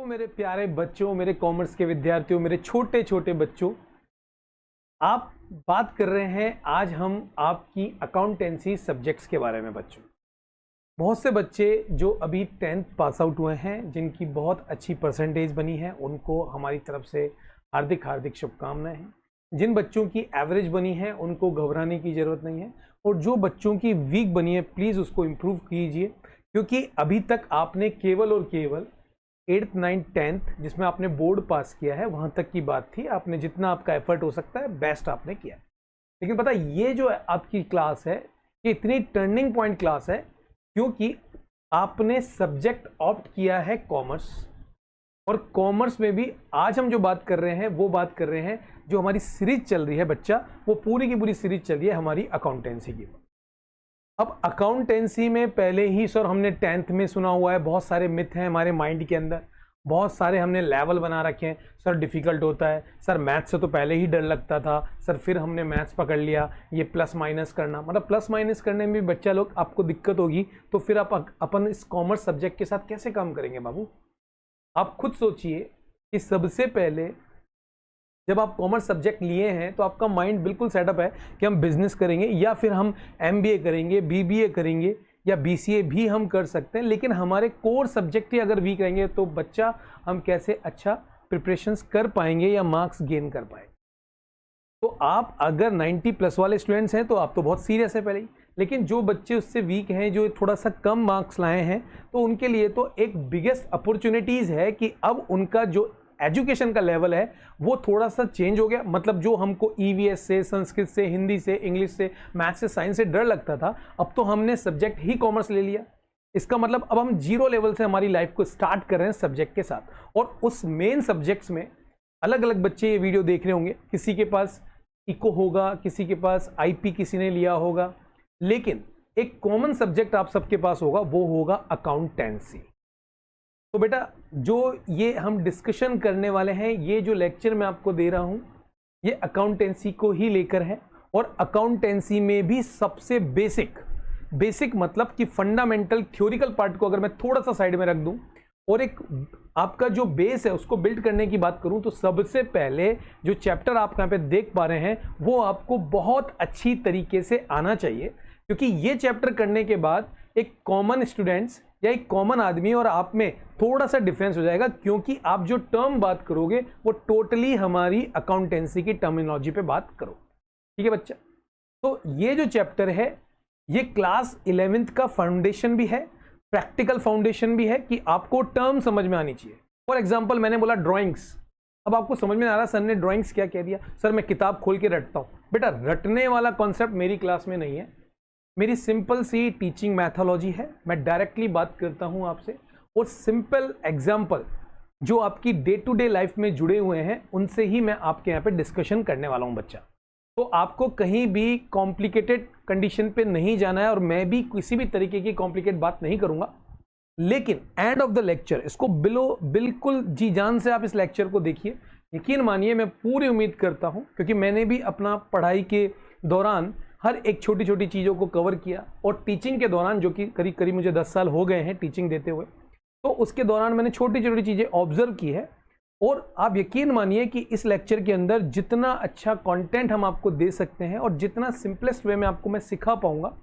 मेरे प्यारे बच्चों, मेरे कॉमर्स के विद्यार्थियों, मेरे छोटे छोटे बच्चों, आप बात कर रहे हैं आज हम आपकी अकाउंटेंसी सब्जेक्ट्स के बारे में। बच्चों, बहुत से बच्चे जो अभी 10th पास आउट हुए हैं, जिनकी बहुत अच्छी परसेंटेज बनी है, उनको हमारी तरफ से हार्दिक हार्दिक शुभकामनाएं हैं। जिन बच्चों की एवरेज बनी है उनको घबराने की ज़रूरत नहीं है, और जो बच्चों की वीक बनी है प्लीज़ उसको इम्प्रूव कीजिए, क्योंकि अभी तक आपने केवल और केवल 8th 9th 10th जिसमें आपने बोर्ड पास किया है वहां तक की बात थी। आपने जितना आपका एफर्ट हो सकता है बेस्ट आपने किया है, लेकिन पता ये जो आपकी क्लास है ये इतनी टर्निंग पॉइंट क्लास है क्योंकि आपने सब्जेक्ट ऑप्ट किया है कॉमर्स, और कॉमर्स में भी आज हम जो बात कर रहे हैं वो बात कर रहे हैं, जो हमारी सीरीज चल रही है बच्चा, वो पूरी की पूरी सीरीज चल रही है हमारी अकाउंटेंसी की। अब अकाउंटेंसी में पहले ही सर हमने 10th में सुना हुआ है, बहुत सारे मिथ हैं हमारे माइंड के अंदर, बहुत सारे हमने लेवल बना रखे हैं। सर डिफ़िकल्ट होता है, सर मैथ्स से तो पहले ही डर लगता था, सर फिर हमने मैथ्स पकड़ लिया, ये प्लस माइनस करना, मतलब प्लस माइनस करने में भी बच्चा लोग आपको दिक्कत होगी, तो फिर आप अपन इस कॉमर्स सब्जेक्ट के साथ कैसे काम करेंगे बाबू? आप खुद सोचिए कि सबसे पहले जब आप कॉमर्स सब्जेक्ट लिए हैं तो आपका माइंड बिल्कुल सेटअप है कि हम बिजनेस करेंगे या फिर हम MBA करेंगे, BBA करेंगे या BCA भी हम कर सकते हैं, लेकिन हमारे कोर सब्जेक्ट ही अगर वीक रहेंगे तो बच्चा हम कैसे अच्छा प्रिपरेशंस कर पाएंगे या मार्क्स गेन कर पाएंगे? तो आप अगर 90+ वाले स्टूडेंट्स हैं तो आप तो बहुत सीरियस है पहले ही, लेकिन जो बच्चे उससे वीक हैं, जो थोड़ा सा कम मार्क्स लाए हैं, तो उनके लिए तो एक बिगेस्ट अपॉर्चुनिटीज़ है कि अब उनका जो एजुकेशन का लेवल है वो थोड़ा सा चेंज हो गया। मतलब जो हमको EVS से, संस्कृत से, हिंदी से, इंग्लिश से, मैथ्स से, साइंस से डर लगता था, अब तो हमने सब्जेक्ट ही कॉमर्स ले लिया। इसका मतलब अब हम 0 लेवल से हमारी लाइफ को स्टार्ट कर रहे हैं सब्जेक्ट के साथ, और उस मेन सब्जेक्ट्स में अलग अलग बच्चे ये वीडियो देख रहे होंगे। किसी के पास इको होगा, किसी के पास IP किसी ने लिया होगा, लेकिन एक कॉमन सब्जेक्ट आप सबके पास होगा, वो होगा अकाउंटेंसी। तो बेटा, जो ये हम डिस्कशन करने वाले हैं, ये जो लेक्चर मैं आपको दे रहा हूं, ये अकाउंटेंसी को ही लेकर है, और अकाउंटेंसी में भी सबसे बेसिक मतलब कि फंडामेंटल थ्योरिकल पार्ट को अगर मैं थोड़ा सा साइड में रख दूं और एक आपका जो बेस है उसको बिल्ड करने की बात करूं, तो सबसे पहले जो चैप्टर आप यहां पे देख पा रहे हैं वो आपको बहुत अच्छी तरीके से आना चाहिए, क्योंकि ये चैप्टर करने के बाद एक कॉमन स्टूडेंट्स या एक कॉमन आदमी और आप में थोड़ा सा डिफरेंस हो जाएगा, क्योंकि आप जो टर्म बात करोगे वो टोटली हमारी अकाउंटेंसी की टर्मिनोलॉजी पे बात करो। ठीक है बच्चा? तो ये जो चैप्टर है ये क्लास 11th का फाउंडेशन भी है, प्रैक्टिकल फाउंडेशन भी है, कि आपको टर्म समझ में आनी चाहिए। फॉर एग्जाम्पल, मैंने बोला ड्रॉइंग्स, अब आपको समझ में आ रहा सर ने ड्रॉइंग्स क्या कह दिया? सर मैं किताब खोल के रटता हूं। बेटा, रटने वाला कॉन्सेप्ट मेरी क्लास में नहीं है, मेरी सिंपल सी टीचिंग मैथोलॉजी है। मैं डायरेक्टली बात करता हूं आपसे, और सिंपल एग्जाम्पल जो आपकी डे टू डे लाइफ में जुड़े हुए हैं उनसे ही मैं आपके यहाँ पे डिस्कशन करने वाला हूं बच्चा। तो आपको कहीं भी कॉम्प्लिकेटेड कंडीशन पे नहीं जाना है, और मैं भी किसी भी तरीके की कॉम्प्लिकेट बात नहीं करूंगा, लेकिन एंड ऑफ द लेक्चर इसको बिल्कुल जी जान से आप इस लेक्चर को देखिए। यकीन मानिए, मैं पूरी उम्मीद करता हूं, क्योंकि मैंने भी अपना पढ़ाई के दौरान हर एक छोटी छोटी चीज़ों को कवर किया, और टीचिंग के दौरान, जो कि करीब करीब मुझे 10 साल हो गए हैं टीचिंग देते हुए, तो उसके दौरान मैंने छोटी छोटी चीज़ें ऑब्जर्व की है। और आप यकीन मानिए कि इस लेक्चर के अंदर जितना अच्छा कंटेंट हम आपको दे सकते हैं और जितना सिंपलेस्ट वे में आपको मैं सिखा पाऊंगा,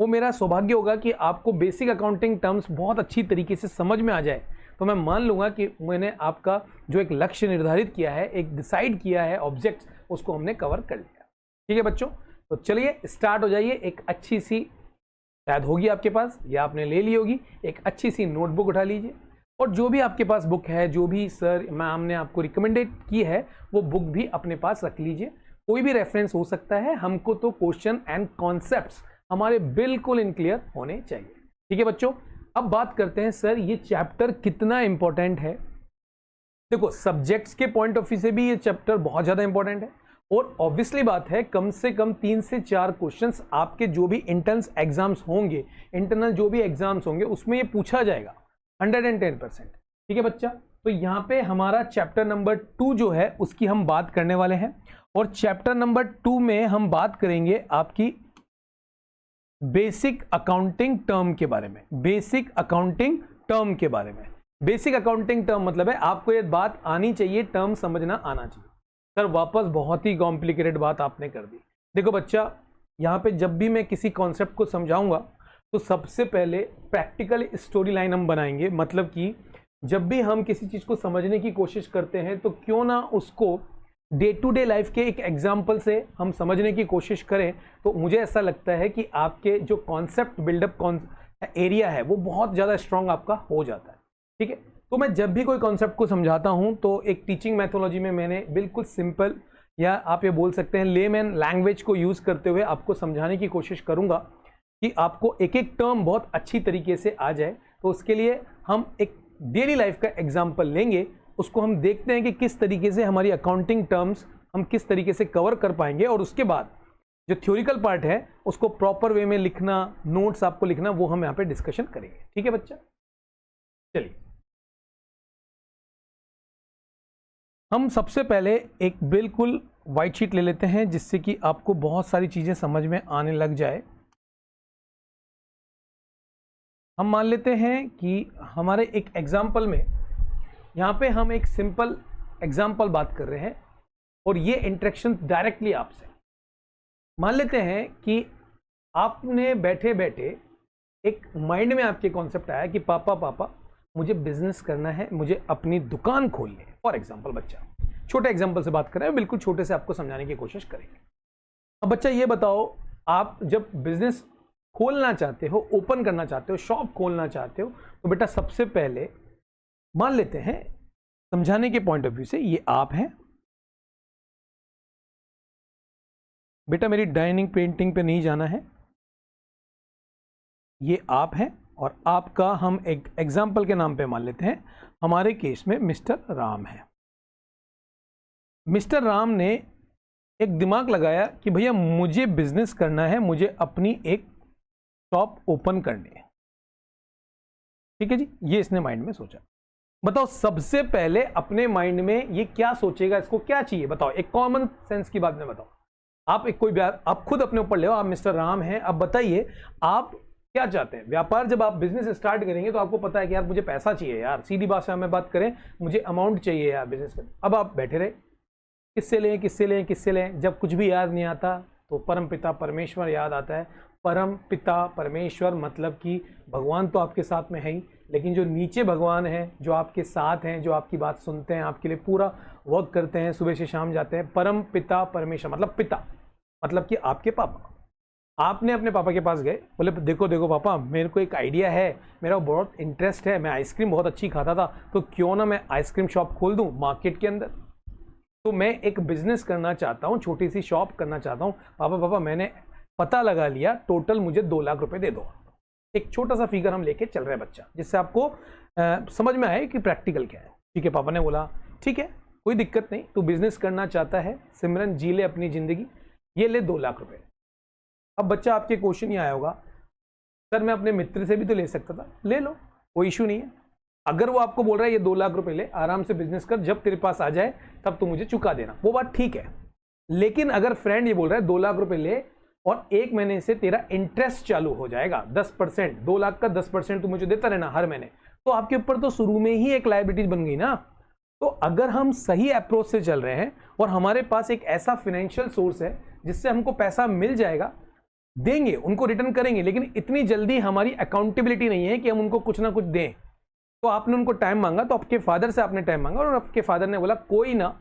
वो मेरा सौभाग्य होगा कि आपको बेसिक अकाउंटिंग टर्म्स बहुत अच्छी तरीके से समझ में आ जाए। तो मैं मान लूँगा कि मैंने आपका जो एक लक्ष्य निर्धारित किया है, एक डिसाइड किया है ऑब्जेक्ट, उसको हमने कवर कर लिया। ठीक है बच्चों? तो चलिए स्टार्ट हो जाइए। एक अच्छी सी, शायद होगी आपके पास या आपने ले ली होगी, एक अच्छी सी नोटबुक उठा लीजिए, और जो भी आपके पास बुक है, जो भी सर मैम ने आपको रिकमेंडेड की है, वो बुक भी अपने पास रख लीजिए। कोई भी रेफरेंस हो सकता है, हमको तो क्वेश्चन एंड कॉन्सेप्ट्स हमारे बिल्कुल इन क्लियर होने चाहिए। ठीक है बच्चों? अब बात करते हैं सर ये चैप्टर कितना इंपॉर्टेंट है। देखो, सब्जेक्ट्स के पॉइंट ऑफ व्यू से भी ये चैप्टर बहुत ज़्यादा इंपॉर्टेंट है, और ऑब्वियसली बात है कम से कम 3 से 4 क्वेश्चंस आपके जो भी इंटर्नल एग्जाम्स होंगे उसमें ये पूछा जाएगा 110%। ठीक है बच्चा? तो यहाँ पे हमारा चैप्टर नंबर 2 जो है उसकी हम बात करने वाले हैं, और चैप्टर नंबर 2 में हम बात करेंगे आपकी बेसिक अकाउंटिंग टर्म के बारे में। बेसिक अकाउंटिंग टर्म मतलब है आपको ये बात आनी चाहिए, टर्म समझना आना चाहिए। सर वापस बहुत ही कॉम्प्लिकेटेड बात आपने कर दी। देखो बच्चा, यहाँ पे जब भी मैं किसी कॉन्सेप्ट को समझाऊंगा तो सबसे पहले प्रैक्टिकल स्टोरी लाइन हम बनाएंगे। मतलब कि जब भी हम किसी चीज़ को समझने की कोशिश करते हैं तो क्यों ना उसको डे टू डे लाइफ के एक एग्जाम्पल से हम समझने की कोशिश करें। तो मुझे ऐसा लगता है कि आपके जो कॉन्सेप्ट बिल्डअप एरिया है वो बहुत ज़्यादा स्ट्रांग आपका हो जाता है। ठीक है, तो मैं जब भी कोई कॉन्सेप्ट को समझाता हूं तो एक टीचिंग मैथोलॉजी में मैंने बिल्कुल सिंपल, या आप ये बोल सकते हैं लेमैन लैंग्वेज को यूज़ करते हुए आपको समझाने की कोशिश करूंगा कि आपको एक एक टर्म बहुत अच्छी तरीके से आ जाए। तो उसके लिए हम एक डेली लाइफ का एग्जाम्पल लेंगे, उसको हम देखते हैं कि किस तरीके से हमारी अकाउंटिंग टर्म्स हम किस तरीके से कवर कर पाएंगे, और उसके बाद जो थ्योरिकल पार्ट है उसको प्रॉपर वे में लिखना, नोट्स आपको लिखना, वो हम यहाँ पे डिस्कशन करेंगे। ठीक है बच्चा, चलिए हम सबसे पहले एक बिल्कुल वाइट शीट ले लेते हैं जिससे कि आपको बहुत सारी चीजें समझ में आने लग जाए। हम मान लेते हैं कि हमारे एक एग्जाम्पल में, यहाँ पे हम एक सिंपल एग्जाम्पल बात कर रहे हैं और ये इंटरेक्शन डायरेक्टली आपसे। मान लेते हैं कि आपने बैठे बैठे एक माइंड में आपके कॉन्सेप्ट आया कि पापा मुझे बिजनेस करना है, मुझे अपनी दुकान खोलनी है। फॉर एग्जाम्पल बच्चा, छोटे एग्जाम्पल से बात कर रहे हैं, बिल्कुल छोटे से आपको समझाने की कोशिश करेंगे। अब बच्चा ये बताओ, आप जब बिजनेस खोलना चाहते हो, ओपन करना चाहते हो, शॉप खोलना चाहते हो, तो बेटा सबसे पहले मान लेते हैं समझाने के पॉइंट ऑफ व्यू से ये आप हैं। बेटा मेरी डाइनिंग पेंटिंग पे नहीं जाना है, ये आप हैं और आपका हम एक एग्जाम्पल के नाम पे मान लेते हैं, हमारे केस में मिस्टर राम है। मिस्टर राम ने एक दिमाग लगाया कि भैया मुझे बिजनेस करना है, मुझे अपनी एक शॉप ओपन करनी है। ठीक है जी, ये इसने माइंड में सोचा। बताओ सबसे पहले अपने माइंड में ये क्या सोचेगा, इसको क्या चाहिए बताओ, एक कॉमन सेंस की बात में बताओ। आप एक कोई आप खुद अपने ऊपर ले आओ, आप मिस्टर राम हैं, अब बताइए आप क्या चाहते हैं। व्यापार जब आप बिजनेस स्टार्ट करेंगे तो आपको पता है कि यार मुझे पैसा चाहिए, यार सीधी भाषा में बात करें, मुझे अमाउंट चाहिए यार बिजनेस करने। अब आप बैठे रहे, किससे लें किससे लें किससे लें, जब कुछ भी याद नहीं आता तो परम पिता परमेश्वर याद आता है। परम पिता परमेश्वर मतलब कि भगवान तो आपके साथ में है ही, लेकिन जो नीचे भगवान हैं, जो आपके साथ हैं, जो आपकी बात सुनते हैं, आपके लिए पूरा वर्क करते हैं, सुबह से शाम जाते हैं, परम पिता परमेश्वर मतलब पिता, मतलब कि आपके पापा। आपने अपने पापा के पास गए, बोले देखो देखो पापा मेरे को एक आइडिया है, मेरा बहुत इंटरेस्ट है, मैं आइसक्रीम बहुत अच्छी खाता था, तो क्यों ना मैं आइसक्रीम शॉप खोल दूं मार्केट के अंदर। तो मैं एक बिजनेस करना चाहता हूँ, छोटी सी शॉप करना चाहता हूँ। पापा मैंने पता लगा लिया, टोटल मुझे 2 लाख रुपए दे दो। एक छोटा सा फिगर हम लेके चल रहे हैं बच्चा, जिससे आपको समझ में आए कि प्रैक्टिकल क्या है। ठीक है, पापा ने बोला ठीक है कोई दिक्कत नहीं, तू बिजनेस करना चाहता है, सिमरन जी ले अपनी जिंदगी, ये ले 2 लाख रुपए। अब बच्चा आपके क्वेश्चन ये आया होगा, सर मैं अपने मित्र से भी तो ले सकता था, ले लो कोई इशू नहीं है। अगर वो आपको बोल रहा है ये 2 लाख रुपए ले, आराम से बिजनेस कर, जब तेरे पास आ जाए तब तू मुझे चुका देना, वो बात ठीक है। लेकिन अगर फ्रेंड ये बोल रहा है 2 लाख रुपए ले और 1 महीने से तेरा इंटरेस्ट चालू हो जाएगा 10%, 2 लाख का 10% तू मुझे देता रहना हर महीने, तो आपके ऊपर तो शुरू में ही एक लायबिलिटीज बन गई ना। तो अगर हम सही अप्रोच से चल रहे हैं और हमारे पास एक ऐसा फाइनेंशियल सोर्स है जिससे हमको पैसा मिल जाएगा, देंगे उनको, रिटर्न करेंगे, लेकिन इतनी जल्दी हमारी अकाउंटेबिलिटी नहीं है कि हम उनको कुछ ना कुछ दें। तो आपने उनको टाइम मांगा, तो आपके फादर से आपने टाइम मांगा और आपके फादर ने बोला कोई ना,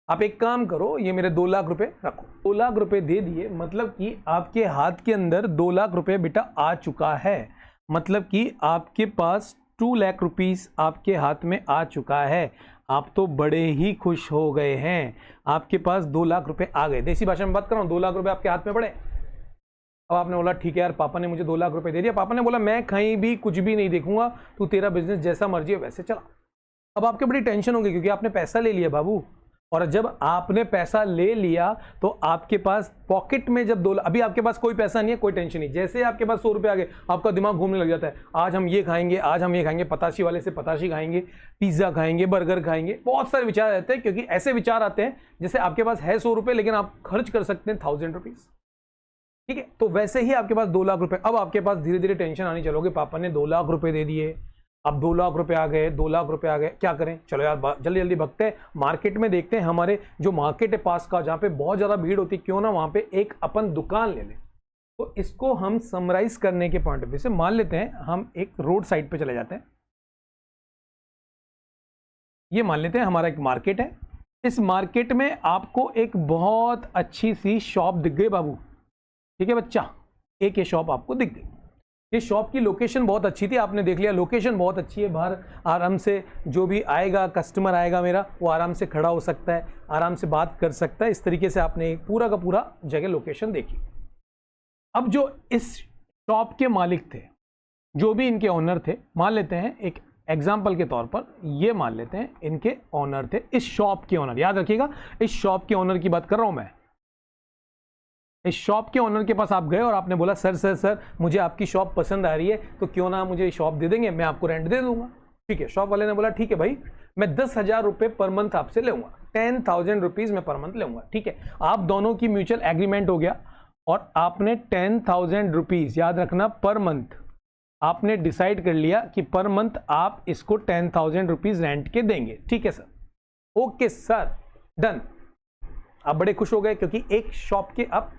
आप एक काम करो, ये मेरे 2 लाख रुपए रखो। 2 लाख रुपए दे दिए, मतलब कि आपके हाथ के अंदर 2 लाख रुपए बेटा आ चुका है, मतलब कि आपके पास 2 लाख रुपीस आपके हाथ में आ चुका है। आप तो बड़े ही खुश हो गए हैं, आपके पास 2 लाख रुपए आ गए। देसी भाषा में बात कर रहा हूं, 2 लाख रुपए आपके हाथ में पड़े। अब आपने बोला ठीक है यार, पापा ने मुझे 2 लाख रुपए दे दिया, पापा ने बोला मैं कहीं भी कुछ भी नहीं देखूंगा, तू तेरा बिजनेस जैसा मर्जी है वैसे चला। अब आपके बड़ी टेंशन होगी क्योंकि आपने पैसा ले लिया बाबू, और जब आपने पैसा ले लिया तो आपके पास पॉकेट में जब अभी आपके पास कोई पैसा नहीं है, कोई टेंशन नहीं, जैसे आपके पास 100 रुपये आ गए आपका दिमाग घूमने लग जाता है, आज हम ये खाएंगे, आज हम ये खाएंगे, पताशी वाले से पताशी खाएंगे, पिज्जा खाएंगे, बर्गर खाएंगे, बहुत सारे विचार रहते हैं, क्योंकि ऐसे विचार आते हैं जैसे आपके पास है 100 रुपये लेकिन आप खर्च कर सकते हैं 1000 रुपीज। ठीक है, तो वैसे ही आपके पास 2 लाख रुपए। अब आपके पास धीरे धीरे टेंशन आनी चलोगे, पापा ने 2 लाख रुपए दे दिए, अब 2 लाख रुपए आ गए, 2 लाख रुपए आ गए, क्या करें? चलो यार जल्दी जल्दी भगते हैं मार्केट में, देखते हैं हमारे जो मार्केट है पास का, जहाँ पे बहुत ज़्यादा भीड़ होती है, क्यों ना वहाँ पे एक अपन दुकान ले लें। तो इसको हम समराइज करने के पॉइंट ऑफ व्यू से मान लेते हैं हम एक रोड साइड पे चले जाते हैं। ये मान लेते हैं हमारा एक मार्केट है, इस मार्केट में आपको एक बहुत अच्छी सी शॉप दिख गई बाबू, ठीक है बच्चा, एक ये शॉप आपको दिख गई। ये शॉप की लोकेशन बहुत अच्छी थी, आपने देख लिया लोकेशन बहुत अच्छी है, बाहर आराम से जो भी आएगा कस्टमर आएगा मेरा, वो आराम से खड़ा हो सकता है, आराम से बात कर सकता है। इस तरीके से आपने पूरा का पूरा जगह लोकेशन देखी। अब जो इस शॉप के मालिक थे, जो भी इनके ओनर थे, मान लेते हैं एक एग्जाम्पल के तौर पर ये मान लेते हैं इनके ओनर थे, इस शॉप के ओनर, याद रखिएगा इस शॉप के ओनर की बात कर रहा हूं मैं। इस शॉप के ओनर के पास आप गए और आपने बोला सर सर सर मुझे आपकी शॉप पसंद आ रही है, तो क्यों ना मुझे शॉप दे देंगे, मैं आपको रेंट दे दूंगा। ठीक है, शॉप वाले ने बोला ठीक है भाई, मैं 10,000 रुपये पर मंथ आपसे लूंगा, 10,000 रुपीज मैं पर मंथ लूंगा। ठीक है, आप दोनों की म्यूचुअल एग्रीमेंट हो गया और आपने 10,000 रुपीज, याद रखना पर मंथ, आपने डिसाइड कर लिया कि पर मंथ आप इसको 10,000 रुपीज रेंट के देंगे। ठीक है सर, ओके सर, डन। आप बड़े खुश हो गए क्योंकि एक शॉप के आप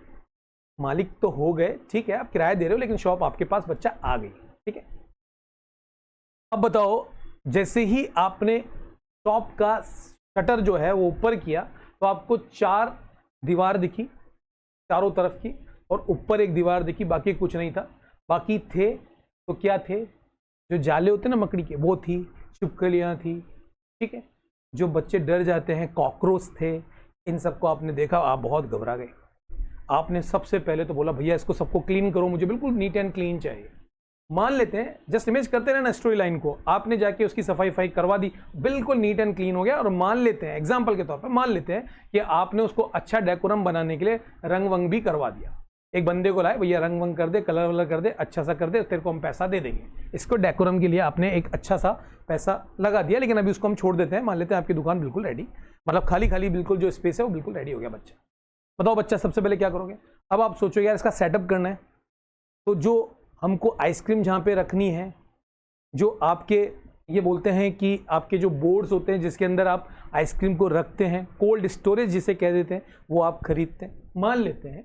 मालिक तो हो गए, ठीक है, आप किराया दे रहे हो लेकिन शॉप आपके पास बच्चा आ गई। ठीक है, अब बताओ, जैसे ही आपने शॉप का शटर जो है वो ऊपर किया तो आपको 4 दीवार दिखी चारों तरफ की, और ऊपर एक दीवार दिखी, बाकी कुछ नहीं था। बाकी थे तो क्या थे, जो जाले होते ना मकड़ी के, वो थी, छिपकलियां थी, ठीक है, जो बच्चे डर जाते हैं, कॉकरोच थे, इन सबको आपने देखा, आप बहुत घबरा गए। आपने सबसे पहले तो बोला भैया इसको सबको क्लीन करो, मुझे बिल्कुल नीट एंड क्लीन चाहिए। मान लेते हैं, जस्ट इमेज करते हैं ना स्टोरी लाइन को, आपने जाके उसकी सफाई करवा दी, बिल्कुल नीट एंड क्लीन हो गया। और मान लेते हैं एग्जाम्पल के तौर पर, मान लेते हैं कि आपने उसको अच्छा डेकोरम बनाने के लिए रंग वंग भी करवा दिया, एक बंदे को लाए, भैया रंग वंग कर दे, कलर वलर कर दे, अच्छा सा कर दे, तेरे को हम पैसा दे देंगे। इसको डेकोरम के लिए आपने एक अच्छा सा पैसा लगा दिया, लेकिन अभी उसको हम छोड़ देते हैं। मान लेते हैं आपकी दुकान बिल्कुल रेडी, मतलब खाली खाली बिल्कुल जो स्पेस है वो बिल्कुल रेडी हो गया। बच्चा बताओ, बच्चा सबसे पहले क्या करोगे? अब आप सोचो यार इसका सेटअप करना है, तो जो हमको आइसक्रीम जहाँ पे रखनी है, जो आपके ये बोलते हैं कि आपके जो बोर्ड्स होते हैं जिसके अंदर आप आइसक्रीम को रखते हैं, कोल्ड स्टोरेज जिसे कह देते हैं, वो आप खरीदते हैं। मान लेते हैं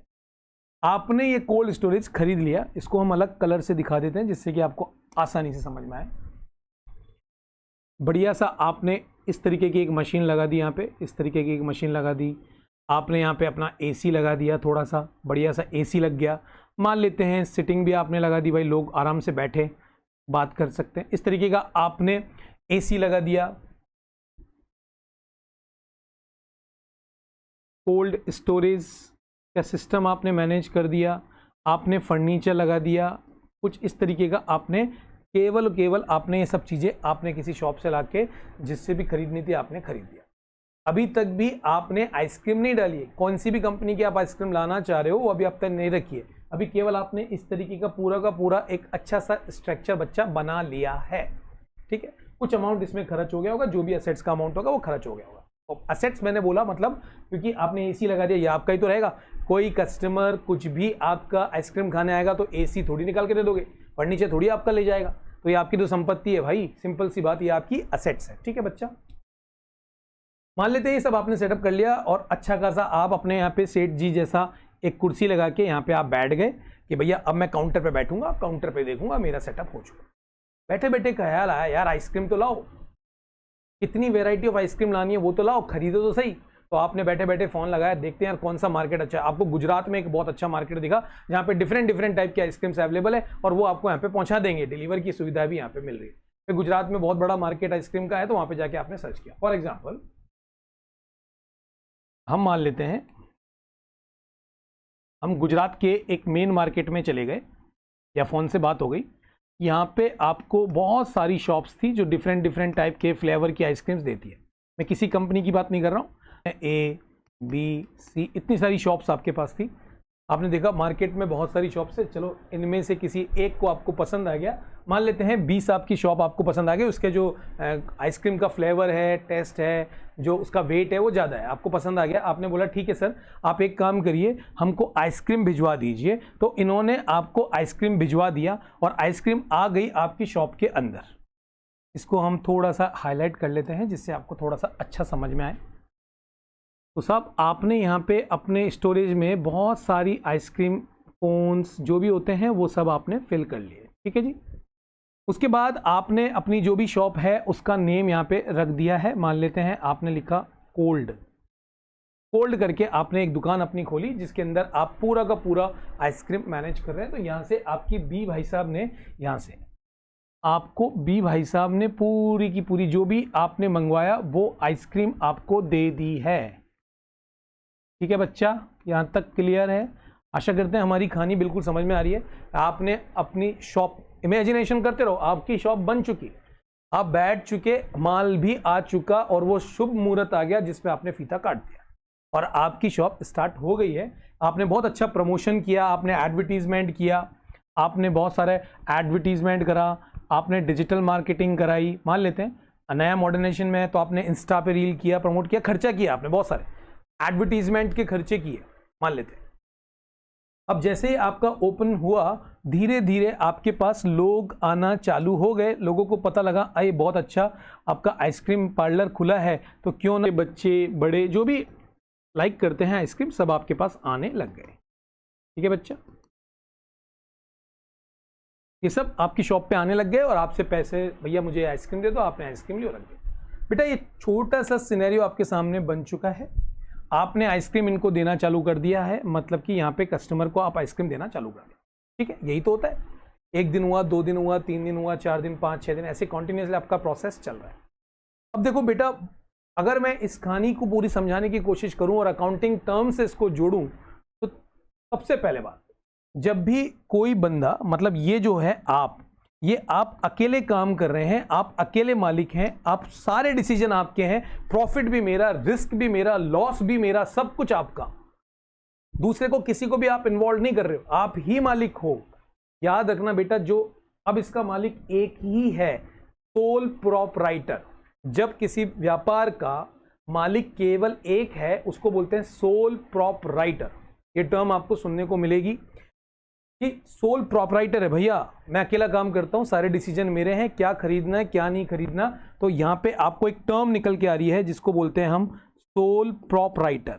आपने ये कोल्ड स्टोरेज खरीद लिया, इसको हम अलग कलर से दिखा देते हैं जिससे कि आपको आसानी से समझ में आए। बढ़िया सा आपने इस तरीके की एक मशीन लगा दी, यहाँ पे इस तरीके की एक मशीन लगा दी, आपने यहाँ पे अपना एसी लगा दिया, थोड़ा सा बढ़िया सा एसी लग गया। मान लेते हैं सिटिंग भी आपने लगा दी, भाई लोग आराम से बैठे बात कर सकते हैं, इस तरीके का आपने एसी लगा दिया। कोल्ड स्टोरेज का सिस्टम आपने मैनेज कर दिया, आपने फर्नीचर लगा दिया, कुछ इस तरीके का आपने केवल आपने ये सब चीज़ें आपने किसी शॉप से ला के जिससे भी खरीदनी थी आपने खरीद दिया। अभी तक भी आपने आइसक्रीम नहीं डाली है, कौन सी भी कंपनी की आप आइसक्रीम लाना चाह रहे हो वो अभी आप तक नहीं रखी है, अभी केवल आपने इस तरीके का पूरा एक अच्छा सा स्ट्रक्चर बच्चा बना लिया है। ठीक है, कुछ अमाउंट इसमें खर्च हो गया होगा, जो भी एसेट्स का अमाउंट होगा वो खर्च हो गया होगा। असेट्स मैंने बोला मतलब क्योंकि आपने एसी लगा दिया, ये आपका ही तो रहेगा। कोई कस्टमर कुछ भी आपका आइसक्रीम खाने आएगा तो एसी थोड़ी निकाल के दे दोगे, फर्नीचर थोड़ी आपका ले जाएगा, तो ये आपकी तो संपत्ति है भाई, सिंपल सी बात, ये आपकी असेट्स है। ठीक है बच्चा, मान लेते हैं ये सब आपने सेटअप कर लिया और अच्छा खासा आप अपने यहाँ पे सेठ जी जैसा एक कुर्सी लगा के यहाँ पे आप बैठ गए कि भैया अब मैं काउंटर पे बैठूंगा, काउंटर पे देखूंगा मेरा सेटअप हो चुका। बैठे बैठे ख्याल आया यार आइसक्रीम तो लाओ, कितनी वेराइटी ऑफ आइसक्रीम लानी है वो तो लाओ, खरीदो तो सही। तो आपने बैठे बैठे फोन लगाया, देखते हैं यार कौन सा मार्केट अच्छा है। आपको गुजरात में एक बहुत अच्छा मार्केट दिखा जहाँ पे डिफरेंट टाइप की आइसक्रीम्स अवेलेबल है और वो आपको यहाँ पे पहुँचा देंगे, डिलीवर की सुविधा भी यहाँ पे मिल रही है। फिर गुजरात में बहुत बड़ा मार्केट आइसक्रीम का है, तो वहाँ पे जाके आपने सर्च किया। फॉर एग्जाम्पल हम मान लेते हैं हम गुजरात के एक मेन मार्केट में चले गए, या फ़ोन से बात हो गई, यहाँ पे आपको बहुत सारी शॉप्स थी जो डिफरेंट टाइप के फ्लेवर की आइसक्रीम्स देती है। मैं किसी कंपनी की बात नहीं कर रहा हूँ, ए बी सी इतनी सारी शॉप्स आपके पास थी। आपने देखा मार्केट में बहुत सारी शॉप्स है, चलो इनमें से किसी एक को आपको पसंद आ गया। मान लेते हैं 20 आपकी शॉप आपको पसंद आ गई, उसके जो आइसक्रीम का फ्लेवर है, टेस्ट है, जो उसका वेट है वो ज़्यादा है, आपको पसंद आ गया। आपने बोला ठीक है सर, आप एक काम करिए हमको आइसक्रीम भिजवा दीजिए। तो इन्होंने आपको आइसक्रीम भिजवा दिया और आइसक्रीम आ गई आपकी शॉप के अंदर। इसको हम थोड़ा सा हाईलाइट कर लेते हैं जिससे आपको थोड़ा सा अच्छा समझ में आए। तो साहब आपने यहाँ पे अपने स्टोरेज में बहुत सारी आइसक्रीम कोन्स जो भी होते हैं वो सब आपने फिल कर लिए, ठीक है जी। उसके बाद आपने अपनी जो भी शॉप है उसका नेम यहाँ पे रख दिया है। मान लेते हैं आपने लिखा कोल्ड। कोल्ड करके आपने एक दुकान अपनी खोली जिसके अंदर आप पूरा का पूरा आइसक्रीम मैनेज कर रहे हैं। तो यहाँ से आपकी बी भाई साहब ने यहाँ से आपको बी भाई साहब ने पूरी की पूरी जो भी आपने मंगवाया वो आइसक्रीम आपको दे दी है। ठीक है बच्चा, यहाँ तक क्लियर है? आशा करते हैं हमारी कहानी बिल्कुल समझ में आ रही है। आपने अपनी शॉप, इमेजिनेशन करते रहो, आपकी शॉप बन चुकी, आप बैठ चुके, माल भी आ चुका और वो शुभ मुहूर्त आ गया जिसमें आपने फीता काट दिया और आपकी शॉप स्टार्ट हो गई है। आपने बहुत अच्छा प्रमोशन किया, आपने एडवर्टीजमेंट किया, आपने बहुत सारे एडवर्टीजमेंट करा, आपने डिजिटल मार्केटिंग कराई। मान लेते हैं नया मॉडर्नाइजेशन में है तो आपने इंस्टा पे रील किया, प्रमोट किया, खर्चा किया, आपने बहुत सारे एडवर्टीजमेंट के खर्चे किए, मान लेते हैं। अब जैसे ही आपका ओपन हुआ धीरे धीरे आपके पास लोग आना चालू हो गए। लोगों को पता लगा अरे बहुत अच्छा आपका आइसक्रीम पार्लर खुला है, तो क्यों ना बच्चे बड़े जो भी लाइक करते हैं आइसक्रीम सब आपके पास आने लग गए। ठीक है बच्चा, ये सब आपकी शॉप पे आने लग गए और आपसे पैसे, भैया मुझे आइसक्रीम दे दो, आपने आइसक्रीम ली और रख दिया। बेटा ये छोटा सा सिनेरियो आपके सामने बन चुका है। आपने आइसक्रीम इनको देना चालू कर दिया है, मतलब कि यहाँ पे कस्टमर को आप आइसक्रीम देना चालू कर दिया। ठीक है, यही तो होता है। 1 दिन हुआ, 2 दिन हुआ, 3 दिन हुआ, 4 दिन, 5, 6 दिन, ऐसे कॉन्टिन्यूसली आपका प्रोसेस चल रहा है। अब देखो बेटा, अगर मैं इस कहानी को पूरी समझाने की कोशिश करूं और अकाउंटिंग टर्म से इसको जोड़ूं तो सबसे पहले बात, जब भी कोई बंदा, मतलब ये जो है आप अकेले काम कर रहे हैं, आप अकेले मालिक हैं, आप सारे डिसीजन आपके हैं, प्रॉफिट भी मेरा, रिस्क भी मेरा, लॉस भी मेरा, सब कुछ आपका। दूसरे को, किसी को भी आप इन्वॉल्व नहीं कर रहे हो, आप ही मालिक हो। याद रखना बेटा, जो अब इसका मालिक एक ही है, सोल प्रोपराइटर। जब किसी व्यापार का मालिक केवल एक है उसको बोलते हैं सोल प्रोपराइटर। ये टर्म आपको सुनने को मिलेगी कि सोल प्रोपराइटर है, भैया मैं अकेला काम करता हूं, सारे डिसीजन मेरे हैं, क्या खरीदना है क्या नहीं खरीदना। तो यहां पे आपको एक टर्म निकल के आ रही है जिसको बोलते हैं हम सोल प्रोपराइटर।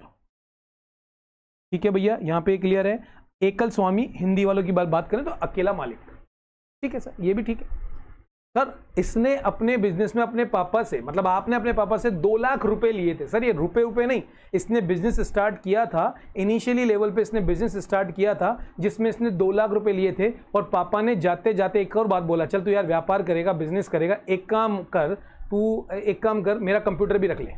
ठीक है भैया, यहां पे क्लियर है? एकल स्वामी, हिंदी वालों की बात करें तो अकेला मालिक। ठीक है सर, ये भी ठीक है सर। इसने अपने बिजनेस में अपने पापा से, मतलब आपने अपने पापा से 2 लाख रुपए लिए थे। सर ये रुपए नहीं, इसने बिजनेस स्टार्ट किया था, इनिशियली लेवल पे इसने बिजनेस स्टार्ट किया था जिसमें इसने 2 लाख रुपए लिए थे और पापा ने जाते जाते एक और बात बोला, चल तू यार व्यापार करेगा, बिजनेस करेगा, एक काम कर, मेरा कंप्यूटर भी रख ले।